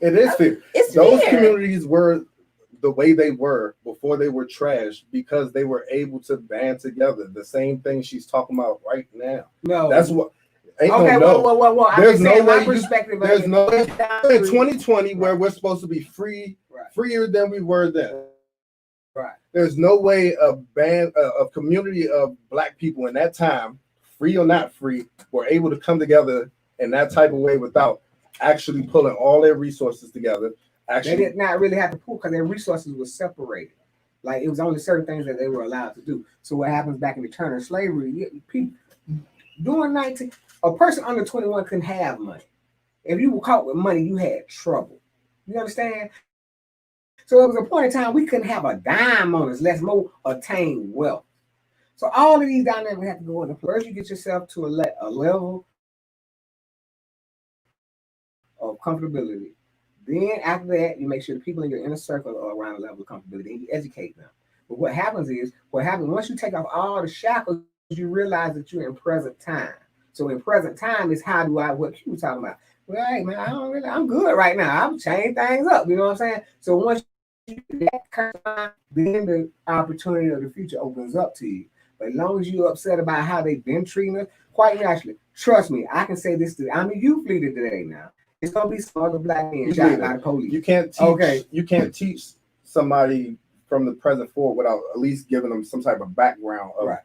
It is fear. It's Those fear. communities were the way they were before they were trashed because they were able to band together. The same thing she's talking about right now. No. That's what. Ain't Okay, no. well. I'm There's just no saying my way you- perspective. There's no way Right. in 2020 where we're supposed to be free, Right. freer than we were then. Right. There's no way a community of Black people in that time, free or not free, were able to come together in that type of way without actually pulling all their resources together. They Actually, did not really have to pull because their resources were separated. Like it was only certain things that they were allowed to do. So what happens back in the turn of slavery? People during 19, a person under 21 couldn't have money. If you were caught with money, you had trouble. You understand? So it was a point in time we couldn't have a dime on us, less more attain wealth. So all of these dynamics have to go into play. First, you get yourself to a level of comfortability. Then after that, you make sure the people in your inner circle are around a level of comfortability and you educate them. But what happens once you take off all the shackles, you realize that you're in present time. So in present time is what you were talking about. Well, hey man, I'm good right now. I'm changing things up. You know what I'm saying? So once you get that kind of time, then the opportunity of the future opens up to you. But as long as you're upset about how they've been treating us, quite naturally, trust me, I can say this I'm a youth leader today now. It's gonna be some other Black men shot by the police. you can't teach. Okay. You can't teach somebody from the present forward without at least giving them some type of background of Right.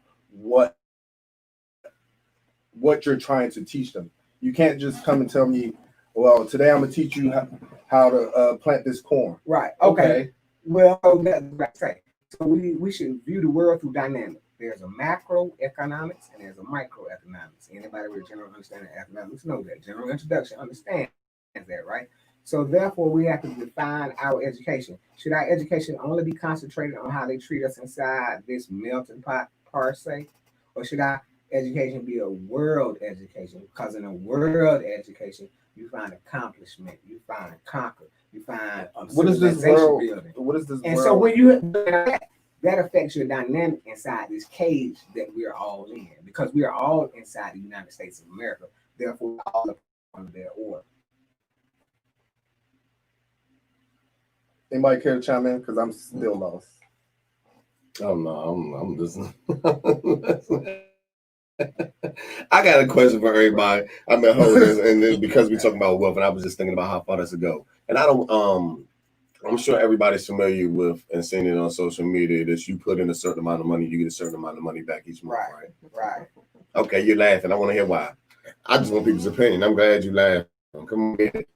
what you're trying to teach them. You can't just come and tell me, well, today I'm gonna teach you how to plant this corn. Right. Okay. Well, that's what I say. So we should view the world through dynamics. There's a macroeconomics and there's a microeconomics. Anybody with general understanding of economics knows that. General introduction understands that, right? So therefore, we have to define our education. Should our education only be concentrated on how they treat us inside this melting pot per se? Or should our education be a world education? Because in a world education, you find accomplishment, you find conquer, you find What is this civilization world? building. What is this And world? so when you that affects your dynamic inside this cage that we're all in, because we are all inside the United States of America. Therefore, we're all under their order. Anybody care to chime in? Because I'm still lost. Oh no, I'm listening. I got a question for everybody. I'm at home, and then because we're talking about wealth, and I was just thinking about how far this would go. And I I'm sure everybody's familiar with and seen it on social media that you put in a certain amount of money, you get a certain amount of money back each month, right? Right. Okay, you're laughing. I want to hear why. I just want people's opinion. I'm glad you laughed. Come on, get it.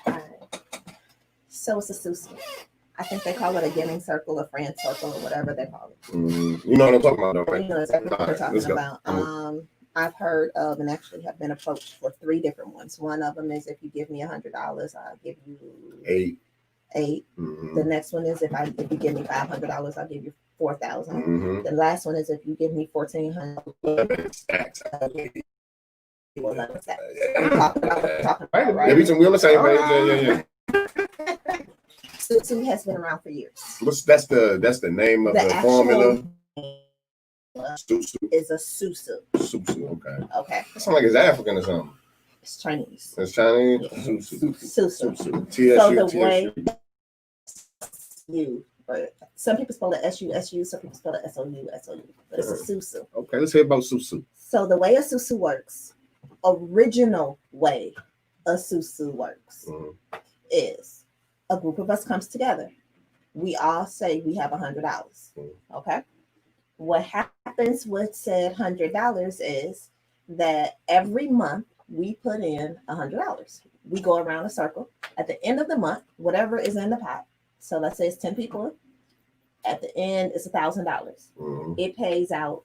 All right. So it's a susu. I think they call it a giving circle, a friend circle, or whatever they call it. You know what I'm talking about, though, right? You know exactly what we're Let's talking go. about. I've heard of and actually have been approached for 3 different ones. One of them is if you give me $100, I'll give you 8. 8. Mm-hmm. The next one is if you give me $500, I'll give you 4,000. Mm-hmm. The last one is if you give me 1,400. Stacks. Well, that's that. I'm talking about what we're talking about, Right? right? We on the same page. Yeah. Susu has been around for years. That's the name of the formula. Susu. Is a susu. Susu. Okay. Okay. That sounds like it's African or something. It's Chinese. It's Chinese. Yeah. Susu. Susu. TSU. So the TSU. way you, but some people spell it SU, some people spell it SOU, but it's a susu. Okay, let's hear about Susu. So the way a susu works, original way a susu works is a group of us comes together. We all say we have $100. Okay. What happens with said $100 is that every month we put in $100. We go around a circle. At the end of the month, whatever is in the pot. So let's say it's 10 people. At the end, it's $1,000. It pays out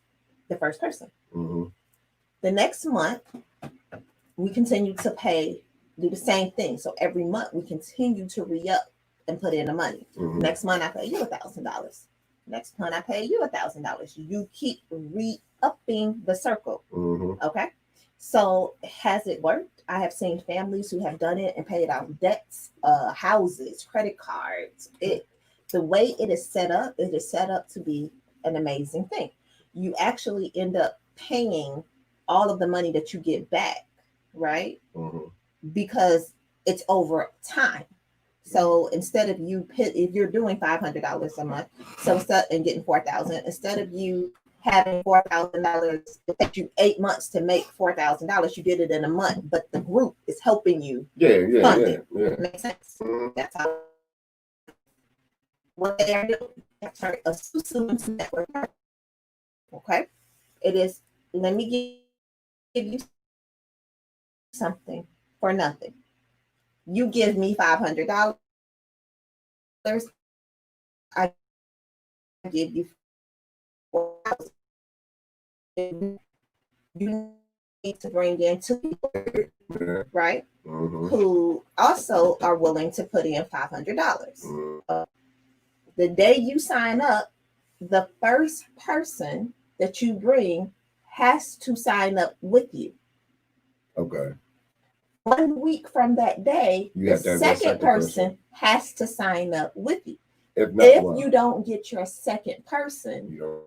the first person. The next month, we continue to do the same thing. So every month we continue to re-up and put in the money. Next month I pay you $1,000. Next month I pay you $1,000. You keep re-upping the circle. Okay. So has it worked? I have seen families who have done it and paid out debts, houses, credit cards. The way it is set up to be an amazing thing. You actually end up paying all of the money that you get back, right? Because it's over time. So instead of if you're doing $500 a month, and getting $4,000, instead of you having $4,000, it takes you 8 months to make $4,000. You did it in a month, but the group is helping you. Fund it. Makes sense. That's how. What they are doing, that's a susu into network. Okay, it is. Let me give you something for nothing. You give me $500. I give you $4,000. You need to bring in 2 people, right? Who also are willing to put in $500. The day you sign up, the first person that you bring has to sign up with you. Okay. 1 week from that day, the second person has to sign up with you. If you don't get your second person, you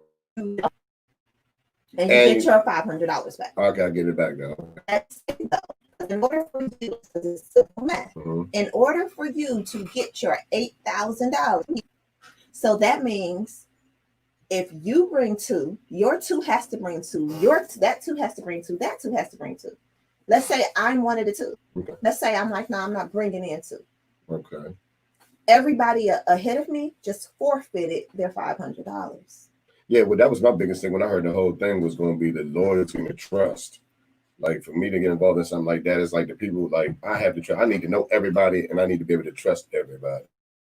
get your $500 back. Okay, I get it back though. That's it though. In order for you, because it's simple math, in order for you to get your $8,000, so that means if you bring 2, your 2 has to bring 2, that 2 has to bring 2, that 2 has to bring 2. Let's say I'm one of the 2. Okay. Let's say I'm like, no, I'm not bringing in 2. Okay. Everybody ahead of me just forfeited their $500. Yeah, well, that was my biggest thing when I heard the whole thing was going to be the loyalty and the trust. Like for me to get involved in something like that, it's like the people, like I have to trust. I need to know everybody and I need to be able to trust everybody.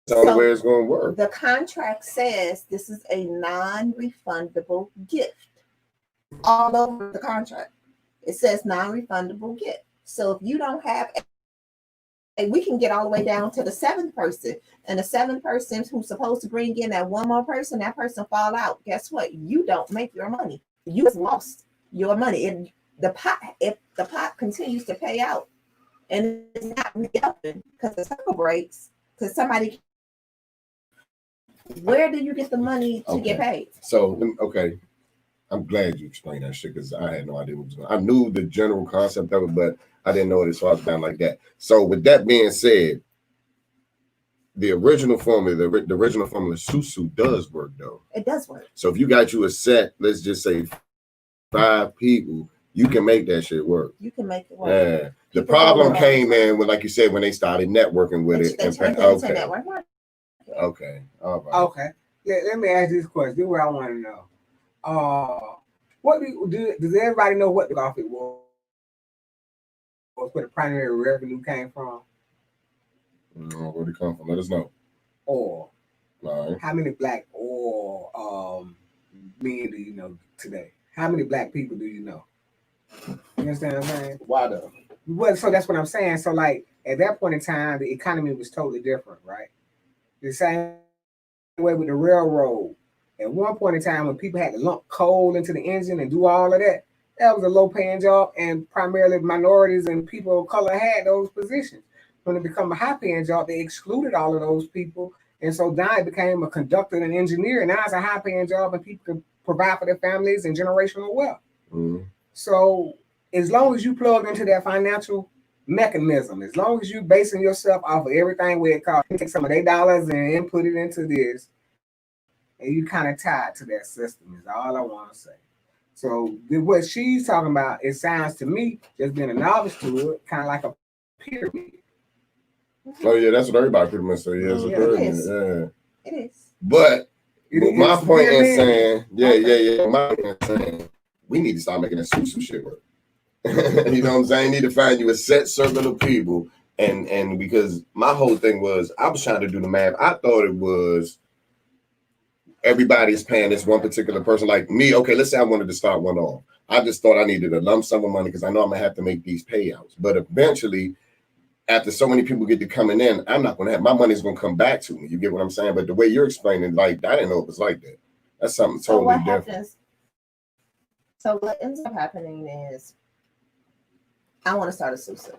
That's the only way it's going to work. The contract says this is a non-refundable gift. All over the contract. It says non-refundable gift. So if you don't have, and we can get all the way down to the 7th person, and the 7th person who's supposed to bring in that one more person, that person fall out. Guess what? You don't make your money. You have lost your money. If the pot continues to pay out, and it's not re-upping because the circle breaks, because somebody. Where do you get the money to get paid? So okay. I'm glad you explained that shit because I had no idea what was going on. I knew the general concept of it, but I didn't know it as far as down like that. So with that being said, the original formula, the original formula susu does work though. It does work. So if you got you a set, let's just say 5 people, you can make that shit work. You can make it work. Yeah. The People problem go came wrong. in when, like you said, when they started networking with it. They And turned it into okay, network marketing. okay, all right. Okay. Let me ask this question. This is what I want to know. What does everybody know what the profit was? Where the primary revenue came from? Where'd it come from? Let us know. Or All right. how many black or men do you know today? How many black people do you know? You understand what I'm saying? Why though? Well, so that's what I'm saying. So like at that point in time, the economy was totally different, right? The same way with the railroad. At one point in time, when people had to lump coal into the engine and do all of that, that was a low-paying job, and primarily minorities and people of color had those positions. When it became a high-paying job, they excluded all of those people, and so now it became a conductor and engineer, and now it's a high-paying job, and people can provide for their families and generational wealth. Mm-hmm. So as long as you plug into that financial mechanism, as long as you basing yourself off of everything where it costs, you take some of their dollars and input it into this, and you kind of tied to that system is all I want to say. So what she's talking about, it sounds to me, just being a novice to it, kind of like a pyramid. Oh yeah, that's what everybody pretty much say. Yeah, it's a Yeah, pyramid. is. Yeah. It is. But my It's a point in pyramid. saying, Okay. yeah. My point in saying, we need to start making that susu shit work. You know what I'm saying? You need to find you a set circle of people, and because my whole thing was, I was trying to do the math. I thought it was everybody's paying this one particular person. Like me, okay, let's say I wanted to start one off. I just thought I needed a lump sum of money because I know I'm gonna have to make these payouts. But eventually, after so many people get to coming in, I'm not gonna have my money's gonna come back to me. You get what I'm saying? But the way you're explaining, like I didn't know it was like that. That's something So totally what different. happens? So what ends up happening is, I want to start a susu.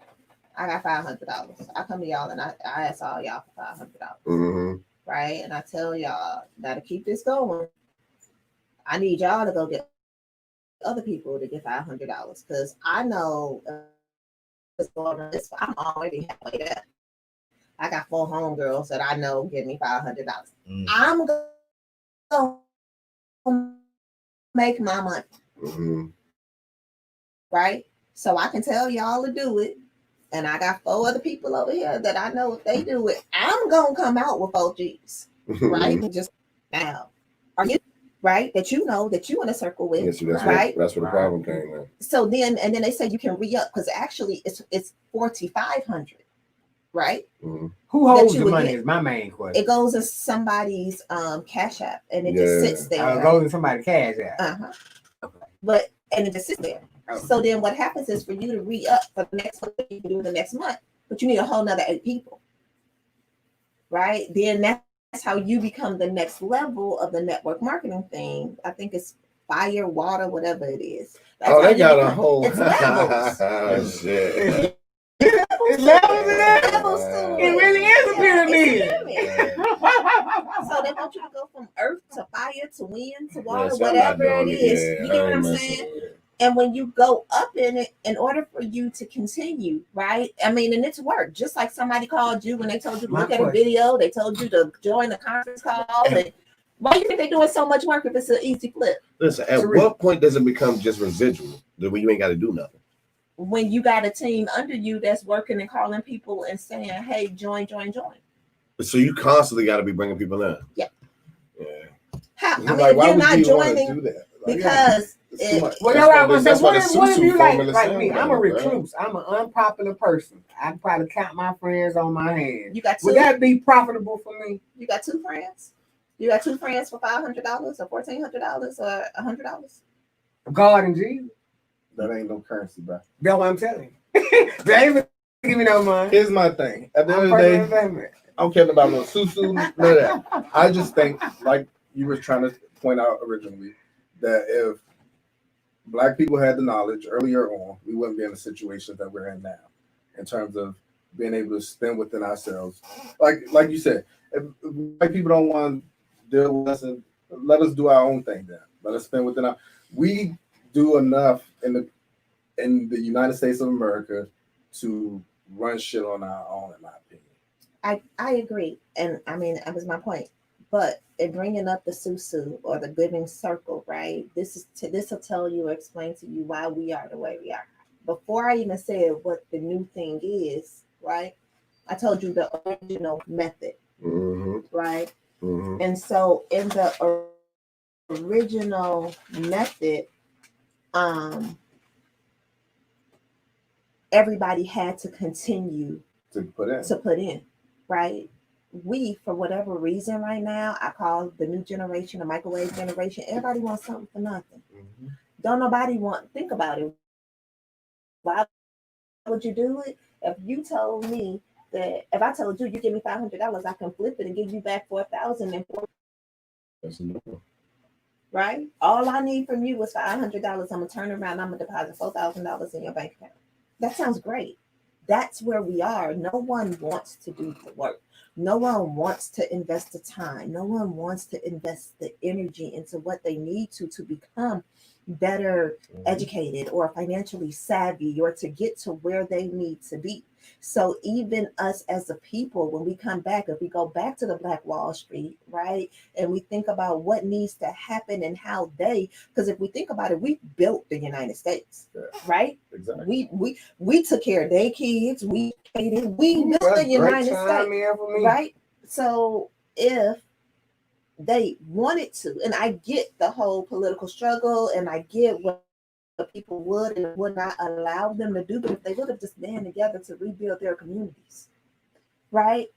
I got $500. I come to y'all and I ask all y'all for $500. Mm-hmm. Right? And I tell y'all, now to keep this going, I need y'all to go get other people to get $500 because I know I'm already halfway there. I got 4 homegirls that I know give me $500. I'm gonna make my money, Mm-hmm. right? So I can tell y'all to do it. And I got 4 other people over here that I know if they do it, I'm gonna come out with 4 G's, right? And just now, are you right? That you know that you in a circle with, Yes, that's right? That's where the problem came in. So then they say you can re-up because actually it's 4,500, right? Mm-hmm. Who holds you the would money get. is my main question. It goes in somebody's Cash App and it just sits there. It goes in somebody's cash app. But and it just sits there. Okay. So then what happens is for you to re-up for the next one, you can do the next month, but you need a whole nother 8 people. Right? Then that's how you become the next level of the network marketing thing. I think it's fire, water, whatever it is. That's how They you got a become. whole It's levels. Oh shit. It's levels in there. Levels to It really is a pyramid. It's a So they want you to go from earth to fire to wind to water, Yeah, so I'm not whatever it doing is. Yeah, You get I what ain't I'm messing saying? with it. And when you go up in it, in order for you to continue, right? I mean, and it's work. Just like somebody called you when they told you to look at a video, they told you to join the conference call. And why do you think they're doing so much work if it's an easy flip? Listen, at what point does it become just residual? Where you ain't got to do nothing? When you got a team under you that's working and calling people and saying, hey, join. So you constantly got to be bringing people in. Yeah. Yeah. How, I mean, Like, if why you're would not you wanna joining do that? because it's too much. Well, that's what I was That's saying. why the What if susu you like formula me? sound I'm a better, recluse. I'm an unpopular person. I can probably count my friends on my hand. you got 2. Would that be profitable for me? You got 2 friends? You got 2 friends for $500 or $1,400 or $100? God and Jesus. That ain't no currency, bro. That's what I'm telling you. They ain't give me no money. Here's my thing. At the I'm end of the day, family. I don't care about no susu, none of that. I just think, like you were trying to point out originally, that if Black people had the knowledge earlier on, we wouldn't be in the situation that we're in now, in terms of being able to spend within ourselves. Like you said, if Black people don't want to deal with us, and let us do our own thing. Then let us spend within our. We do enough in the United States of America to run shit on our own, in my opinion. I agree. And I mean, that was my point. But in bringing up the susu or the giving circle, right? This will tell you or explain to you why we are the way we are. before I even said what the new thing is, right? I told you the original method, right? And so in the original method, everybody had to continue to put in, right? We, for whatever reason right now, I call the new generation, the microwave generation, everybody wants something for nothing. Don't nobody think about it. Why would you do it? If you told me that, if I told you, you give me $500, I can flip it and give you back 4,000 and That's enough. right? All I need from you was $500. I'm gonna turn around, I'm gonna deposit $4,000 in your bank account. That sounds great. That's where we are. No one wants to do the work. No one wants to invest the time. No one wants to invest the energy into what they need to become better educated or financially savvy or to get to where they need to be. So even us as a people, when we come back, if we go back to the Black Wall Street, right, and we think about what needs to happen and how because if we think about it, we built the United States, right? Exactly. We took care of their kids, we built the United States, right? So if they wanted to, and I get the whole political struggle, and I get what people would and would not allow them to do, but if they would have just band together to rebuild their communities, right?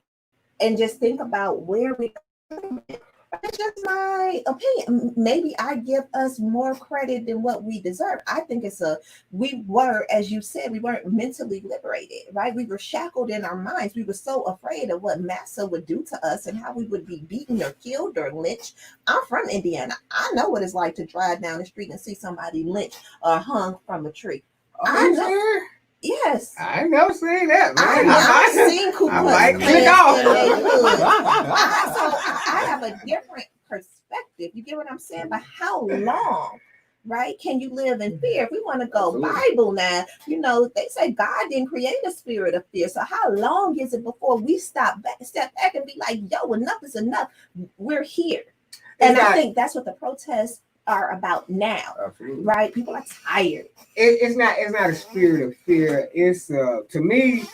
And just think about where we That's just my opinion. Maybe I give us more credit than what we deserve. I think we were, as you said, we weren't mentally liberated, right? We were shackled in our minds. We were so afraid of what massa would do to us and how we would be beaten or killed or lynched. I'm from Indiana. I know what it's like to drive down the street and see somebody lynched or hung from a tree. I know. Yes. I ain't never seen that, man. I've seen Ku I Klux might Klan click off. in their hood. I have a different perspective. You get what I'm saying? But how long, right, can you live in fear? If we want to go Bible now, they say God didn't create a spirit of fear. So how long is it before we step back and be like, yo, enough is enough. We're here. And I think that's what the protests are about now. Absolutely. Right? People are tired. It's not a spirit of fear. It's to me,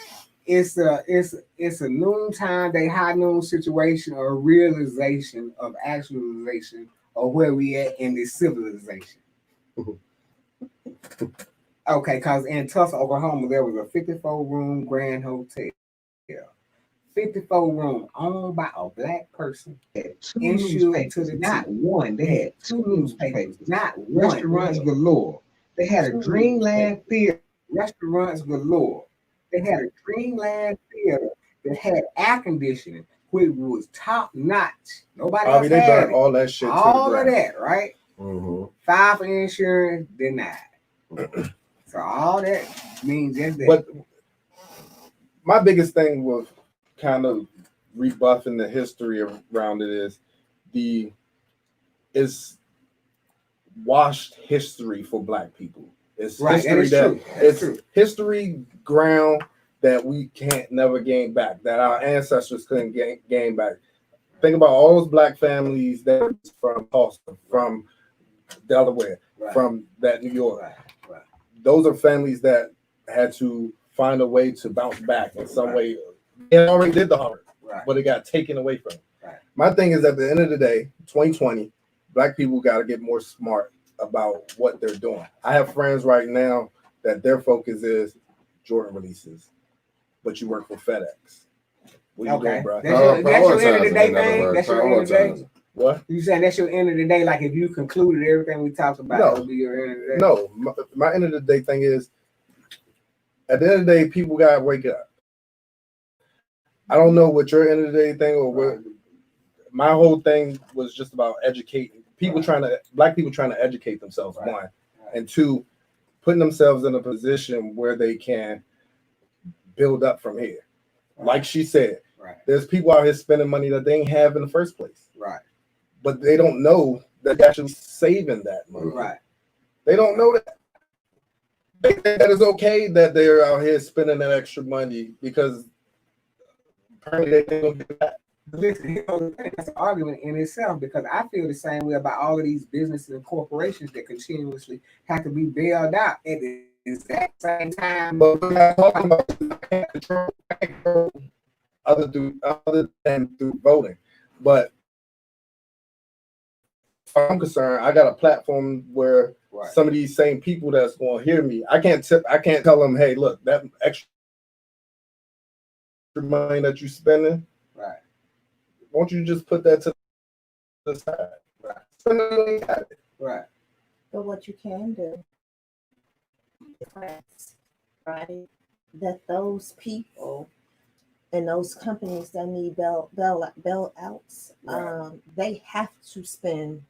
it's a noontime, high noon situation or a realization of actualization of where we at in this civilization. Okay, because in Tulsa, Oklahoma, there was a 54-room Grand Hotel. 54-room owned by a black person. Insured to the not one. They had 2 newspapers, not one. Restaurants galore. They had a Dreamland Theater. Restaurants galore. They had a Dreamland Theater that had air conditioning, which was top notch. Nobody else they had done all that shit. All of that, right? Mm-hmm. Filed for insurance, denied. So all that means just that. But my biggest thing was kind of rebuffing the history around it is washed history for black people. It's history it's history ground that we can't never gain back, that our ancestors couldn't gain back. Think about all those black families that from Tulsa, from Delaware, from that New York. Right. Those are families that had to find a way to bounce back in some way. They already did the hard, but it got taken away from them. Right. My thing is, at the end of the day, 2020, black people got to get more smart about what they're doing. I have friends right now that their focus is Jordan releases, but you work for FedEx. What are you doing, bro? That's your end of the day thing. That's your end of the day. What? You saying that's your end of the day? Like if you concluded everything we talked about, it'll be your end of the day. No, my end of the day thing is, at the end of the day, people gotta wake up. I don't know what your end of the day thing or what. My whole thing was just about educating people, black people trying to educate themselves, one, and two, putting themselves in a position where they can build up from here. Like she said, there's people out here spending money that they ain't have in the first place. Right. But they don't know that they're actually saving that money. Right. They don't know that. They think that it's okay that they're out here spending that extra money because apparently they think they'll get back. Listen, that's an argument in itself because I feel the same way about all of these businesses and corporations that continuously have to be bailed out at the exact same time. But we're not talking about I can't control other than through voting. But as far as I'm concerned, I got a platform where some of these same people that's going to hear me, I can't tell them, hey, look, that extra money that you're spending, Right. won't you just put that to the side? Right. Spend it when you got it. Right. But what you can do, right, that those people and those companies that need bailouts, Right. they have to spend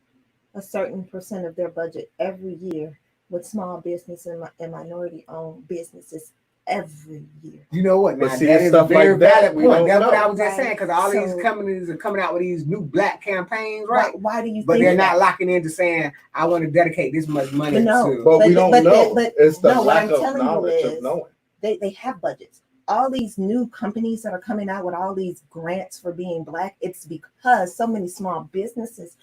a certain percent of their budget every year with small business and minority-owned businesses every year. You know what? But Now, see, that is a stuff very like that, valid we point. don't That's what know. I was just Right. saying, because all these So- companies are coming out with these new black campaigns, right? Why do you But think they're that? not locking into saying, I want to dedicate this much money But no, to. But we don't know. but It's the no, what lack I'm of telling you knowledge is of knowing. they have budgets. All these new companies that are coming out with all these grants for being black, it's because so many small businesses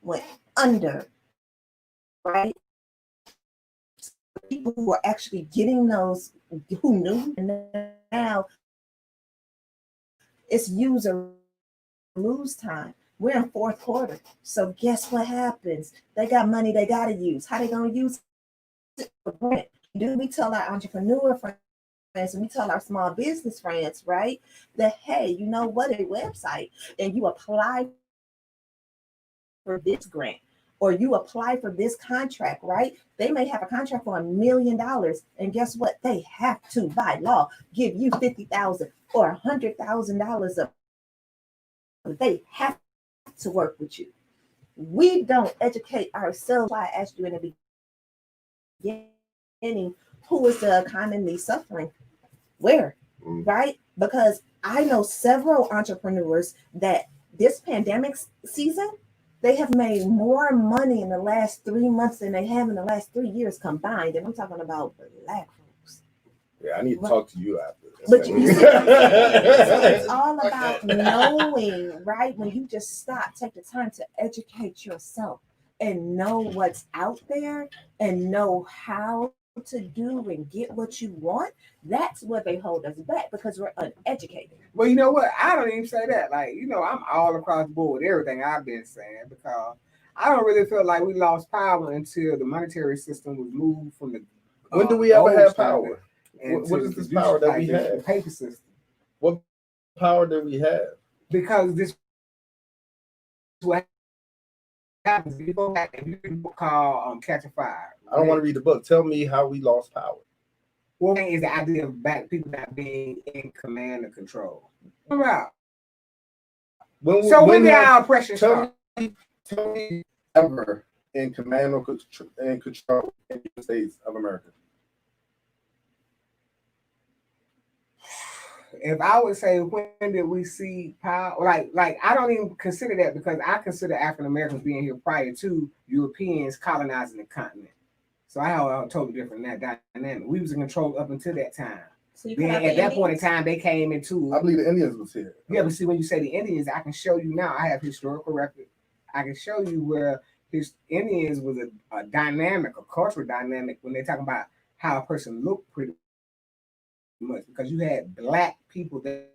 went under, right? People who are actually getting those, who knew, and now it's use or lose time. We're in fourth quarter, so guess what happens? They got money they got to use. How they gonna use it? For grant. Do we tell our entrepreneur friends and we tell our small business friends, right, that hey, you know what, a website, and you apply for this grant or you apply for this contract, right? They may have a contract for $1 million, and guess what? They have to, by law, give you $50,000 or $100,000 of. They have to work with you. We don't educate ourselves. Why I asked you in the beginning, who is the economy suffering? Where? Right? Because I know several entrepreneurs that this pandemic season, they have made more money in the last 3 months than they have in the last 3 years combined. And I'm talking about black folks. Yeah, I need to talk to you after this. But you see, so it's all about knowing, right? When you just stop, take the time to educate yourself and know what's out there and know how to do and get what you want. That's where they hold us back because we're uneducated. Well, you know what? I don't even say that. Like, you know, I'm all across the board with everything I've been saying because I don't really feel like we lost power until the monetary system was moved from the. When do we ever gold have standard power? What into is this the power that we the have? paper system. What power do we have? Because this is what happens. If you go back and you read a book called Catch a Fire. I don't want to read the book. Tell me how we lost power. One thing is the idea of black people not being in command and control. Right. When did our oppression start? Tell me ever in command or in control in the United States of America. If I would say when did we see power, like I don't even consider that because I consider African Americans being here prior to Europeans colonizing the continent. So I have a totally different dynamic. We was in control up until that time. So you Then at that point in time, they came into. I believe the Indians was here. Yeah, but see, when you say the Indians, I can show you now. I have historical record. I can show you where his Indians was a dynamic, a cultural dynamic when they're talking about how a person looked pretty much because you had black people that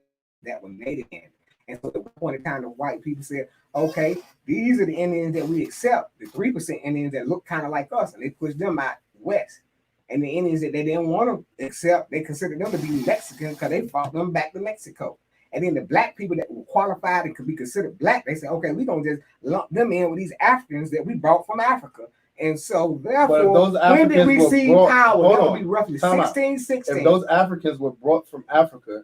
were native in. And so at one point in time, the white people said, okay, these are the Indians that we accept, the 3% Indians that look kind of like us, and they pushed them out west. And the Indians that they didn't want to accept, they considered them to be Mexicans because they fought them back to Mexico. And then the black people that were qualified and could be considered black, they said, okay, we're going to just lump them in with these Africans that we brought from Africa. And so, therefore, when did we see power? That would be roughly 1616. If those Africans were brought from Africa,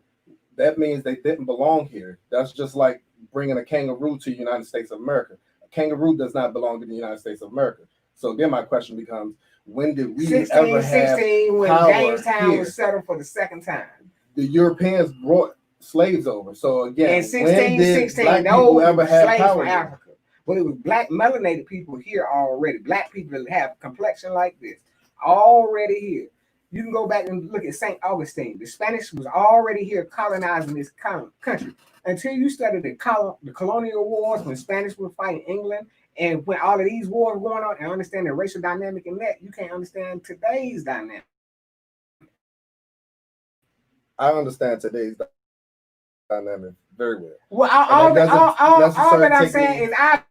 that means they didn't belong here. That's just like bringing a kangaroo to the United States of America. A kangaroo does not belong to the United States of America. So then my question becomes, when did we ever have when power Jamestown here? was settled for the second time? The Europeans brought slaves over. So again, in 1616, no ever had slaves power from Africa. But it was black melanated people here already. Black people that have a complexion like this already here. You can go back and look at St. Augustine. The Spanish was already here colonizing this country. Until you studied the colonial wars when Spanish were fighting England and when all of these wars were going on and understand the racial dynamic in that, you can't understand today's dynamic. I understand today's dynamic very well. Well, And all that doesn't that necessarily I'm take saying me- is I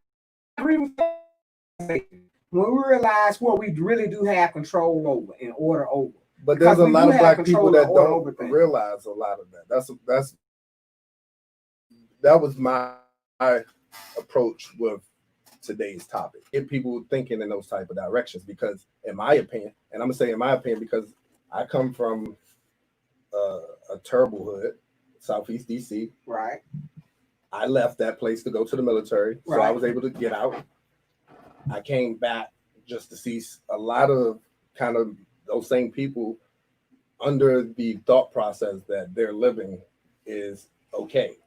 agree with you. When we realize what we really do have control over and order over. But there's a Because we lot do of have black control people that and order over don't things. realize a lot of that. That was my approach with today's topic. Get people thinking in those type of directions, because in my opinion, and I'm gonna say in my opinion because I come from a terrible hood, Southeast DC. Right. I left that place to go to the military, so I Right. was able to get out. I came back just to see a lot of kind of those same people under the thought process that their living is okay.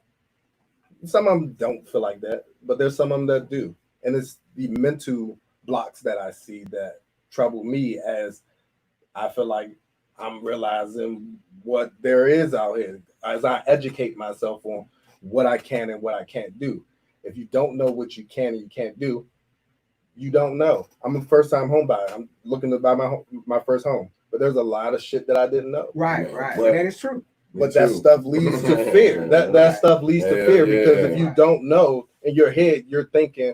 Some of them don't feel like that, but there's some of them that do. And it's the mental blocks that I see that trouble me, as I feel like I'm realizing what there is out here as I educate myself on what I can and what I can't do. If you don't know what you can and you can't do, you don't know. I'm a first-time home buyer. I'm looking to buy my first home, but there's a lot of shit that I didn't know. Right, Yeah, right. but- That is true. But that stuff leads to fear. That stuff leads to fear, because if you don't know in your head, you're thinking,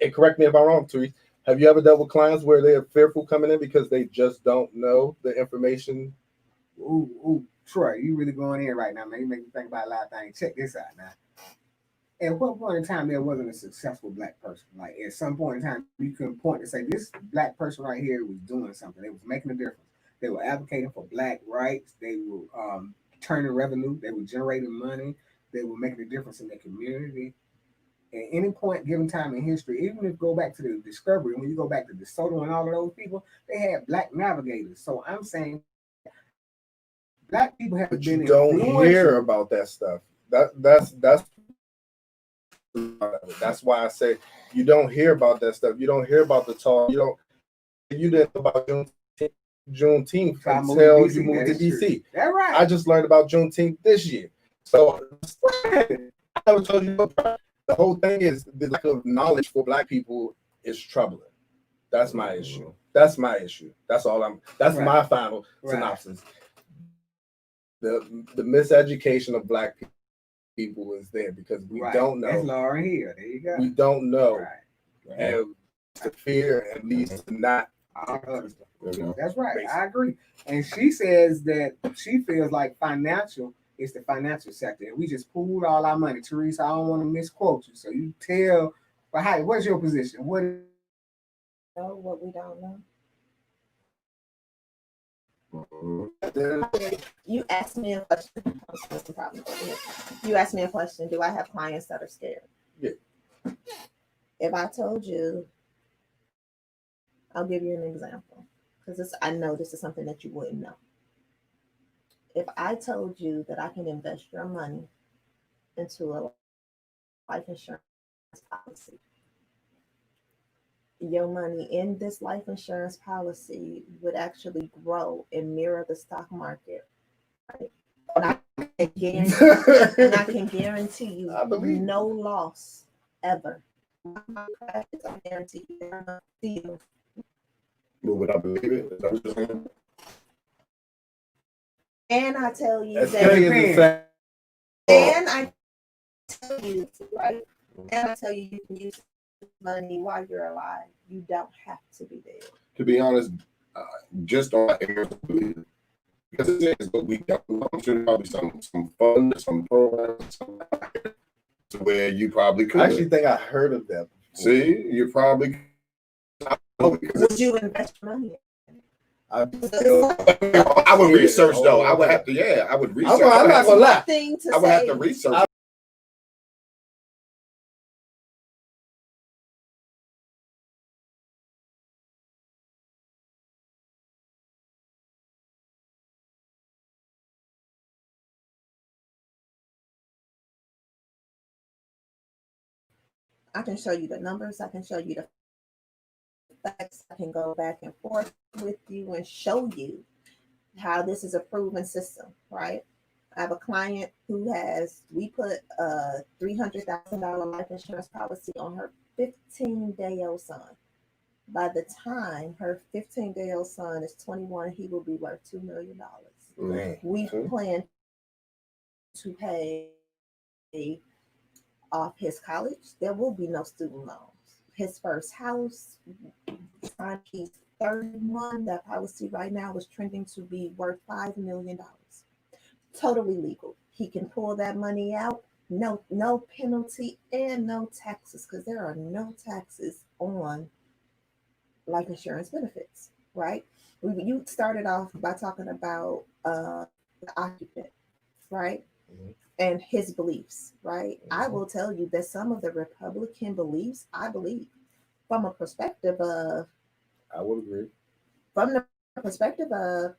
and correct me if I'm wrong, Therese, have you ever dealt with clients where they're fearful coming in because they just don't know the information? Ooh, Troy, you really going in right now, man. You make me think about a lot of things. Check this out now. At what point in time there wasn't a successful black person? Like at some point in time, you can point and say this black person right here was doing something. They was making a difference. They were advocating for black rights. They were turning revenue. They were generating money. They were making a difference in their community. At any point given time in history, even if you go back to the discovery, when you go back to DeSoto and all of those people, they had black navigators. So I'm saying black people have But been you don't influential. hear about that stuff. That's why I say you don't hear about that stuff. You don't hear about the talk. You didn't know about Juneteenth So I moved until to you DC. moved to That is true. DC. That's right. I just learned about Juneteenth this year. So I never told you about the whole thing. Is the lack of knowledge for black people is troubling. That's my issue. That's Right. my final Right. synopsis. The miseducation of black people is there because we Right. don't know. That's Lauren here. There you go. We don't know. Right. And to fear and leads to not. All other stuff. You know? That's right. I agree. And she says that she feels like financial is the financial sector. And we just pooled all our money. Teresa, I don't want to misquote you. So you tell, but hi, what's your position? What is Know what we don't know. You asked me a question. You asked me a question. Do I have clients that are scared? Yeah. If I told you, I'll give you an example because I know this is something that you wouldn't know. If I told you that I can invest your money into a life insurance policy, your money in this life insurance policy would actually grow and mirror the stock market. Right? And I can guarantee you I believe no loss ever. I guarantee you. But would I believe it? Is that what you're saying? And I tell you That's that. and And I tell you, right? And I tell you, you can use money while you're alive. You don't have to be dead. To be honest, just on my ignorance, I believe it. Because it is, but we don't know. I'm sure there's probably some fund, some programs, something like that, to where you probably could. I actually think I heard of that. See, you probably. Would you invest your money? I would research though. I would have to. Yeah, I would research. I'm not gonna lie. Thing to I would say. have to research. I can show you the numbers. I can show you the facts. I can go back and forth with you and show you how this is a proven system, right? I have a client who we put a $300,000 life insurance policy on her 15-day-old son. By the time her 15-day-old son is 21, he will be worth $2 million. Man. We plan to pay off his college, there will be no student loans. His first house, he's 31. That policy right now is trending to be worth $5 million. Totally legal. He can pull that money out. No penalty and no taxes, because there are no taxes on life insurance benefits, right? You started off by talking about the occupant, right? Mhm. And his beliefs, right? I will tell you that some of the Republican beliefs, I believe, from a perspective of, I would agree. from the perspective of,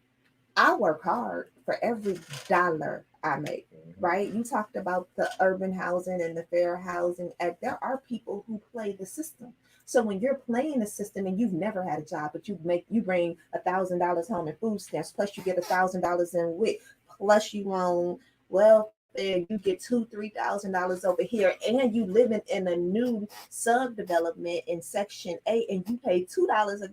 I work hard for every dollar I make, right? You talked about the urban housing and the fair housing. And there are people who play the system. So when you're playing the system and you've never had a job, but you bring $1,000 home in food stamps, plus you get $1,000 in WIC, plus you own welfare, you get $2,000-$3,000 over here, and you living in a new subdevelopment in Section 8, and you pay $2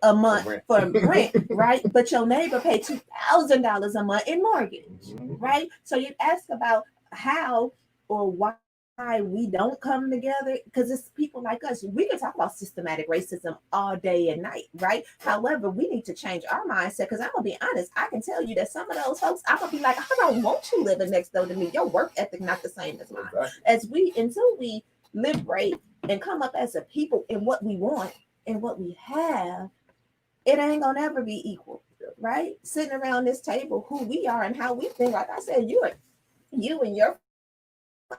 a month for rent, right? But your neighbor paid $2,000 a month in mortgage, right? So you ask about how or why we don't come together, because it's people like us. We can talk about systematic racism all day and night, right? However, we need to change our mindset, because I'm gonna be honest, I can tell you that some of those folks, I'm gonna be like, I don't want you living next door to me. Your work ethic not the same as mine. Until we liberate and come up as a people in what we want and what we have, it ain't gonna ever be equal, right? Sitting around this table, who we are and how we think. Like I said, you and your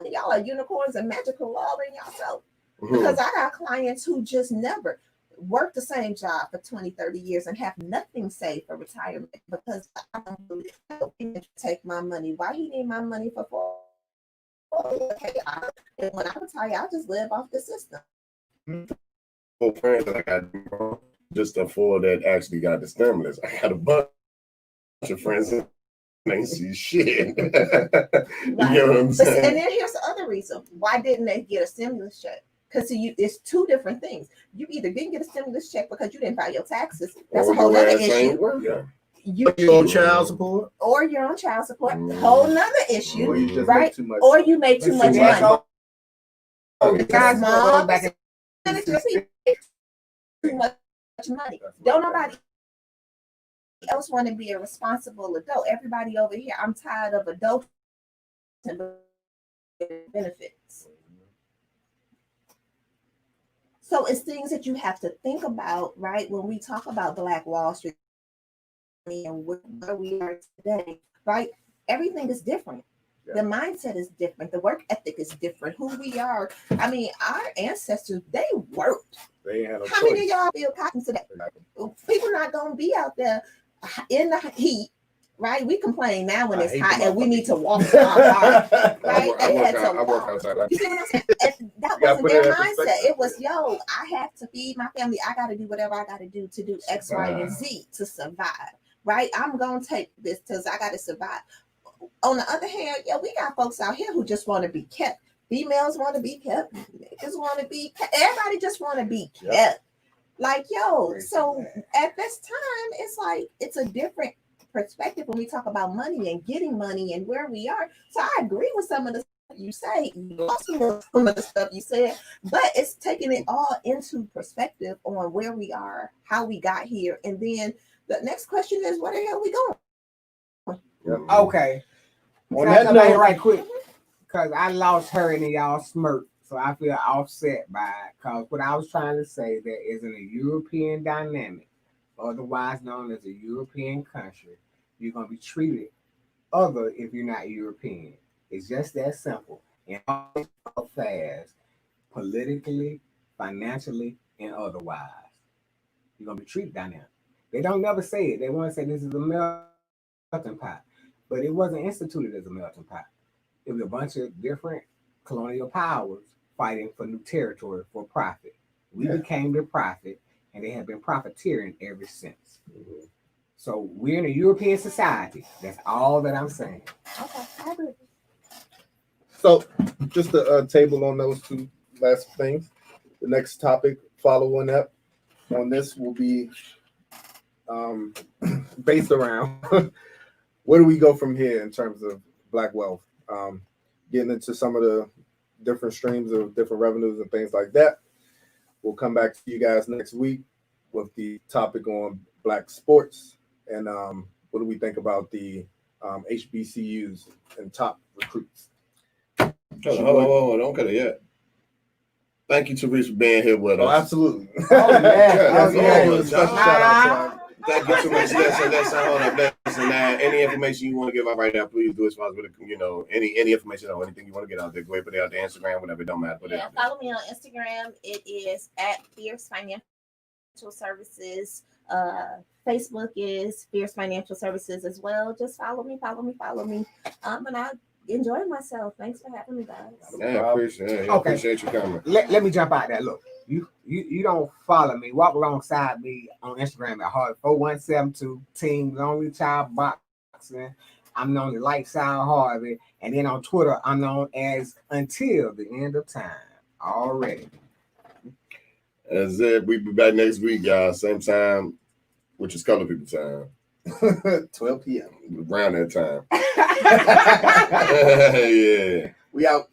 y'all are unicorns and magical all in yourself. Because I got clients who just never worked the same job for 20, 30 years and have nothing saved for retirement, because I don't believe he can take my money. Why he need my money for 401k? And when I retire, I just live off the system. Friends that I got just a four that actually got the stimulus. I got a bunch of friends that ain't see shit. You know what I'm saying? And then here's the other reason. Why didn't they get a stimulus check? Because it's two different things. You either didn't get a stimulus check because you didn't file your taxes. That's a whole other issue. You're on child support. Or you're on child support. Whole nother issue. Or you just right? make too much. Or you make too much money. Guys, Small back too much money. Don't nobody else want to be a responsible adult. Everybody over here, I'm tired of adults and benefits. So it's things that you have to think about, right? When we talk about Black Wall Street and where we are today, right? Everything is different. The mindset is different. The work ethic is different. Who we are. I mean, our ancestors, they worked. They had a How many of y'all feel cotton today? People not gonna be out there in the heat, right? We complain now when it's hot and we need to walk to our car, right? I work outside. You see what I'm saying? And that wasn't their mindset. It was, yo, I have to feed my family. I got to do whatever I got to do X, Y, and Z to survive, right? I'm gonna take this because I got to survive. On the other hand, we got folks out here who just want to be kept. Females want to be kept. Niggas want to be kept. Everybody just want to be kept. Yep. Like, so at this time, it's like, it's a different perspective when we talk about money and getting money and where we are. So I agree with some of the stuff you say. You lost some of the stuff you said, but it's taking it all into perspective on where we are, how we got here. And then the next question is, where the hell are we going? Okay. On that note, right quick, because I lost her and y'all smirked, so I feel offset by it. Because what I was trying to say, there isn't a European dynamic, otherwise known as a European country. You're gonna be treated other if you're not European. It's just that simple. And all fast, politically, financially, and otherwise, you're gonna be treated down there. They don't never say it. They want to say this is a melting pot. But it wasn't instituted as a melting pot. It was a bunch of different colonial powers fighting for new territory for profit. We became the profit, and they have been profiteering ever since. Mm-hmm. So we're in a European society. That's all that I'm saying. Okay, I agree. So just a table on those two last things. The next topic following up on this will be based around where do we go from here in terms of Black wealth? Getting into some of the different streams of different revenues and things like that. We'll come back to you guys next week with the topic on Black sports and what do we think about the HBCUs and top recruits. Hold on, don't cut it yet. Thank you, Therese, for being here with us. Oh, absolutely. Oh, yeah. Special shout out to Thank you, Therese. Hold up. Listen, any information you want to give out right now, please do as far as with any information or anything you want to get out there. Go ahead, put it out there, Instagram, whatever. It don't matter. Put it out there. Follow me on Instagram. It is at Fierce Financial Services. Facebook is Fierce Financial Services as well. Just follow me. And I enjoy myself. Thanks for having me, guys. Yeah, appreciate you coming. Let me jump out there. Look, you don't follow me. Walk alongside me on Instagram at Hard 4172 Team Lonely Child Boxing. I'm known as Lifestyle Harvey, and then on Twitter I'm known as Until the End of Time already. That's it. We'll be back next week, y'all. Same time, which is color people time. 12 p.m. Around that time. Yeah. We out.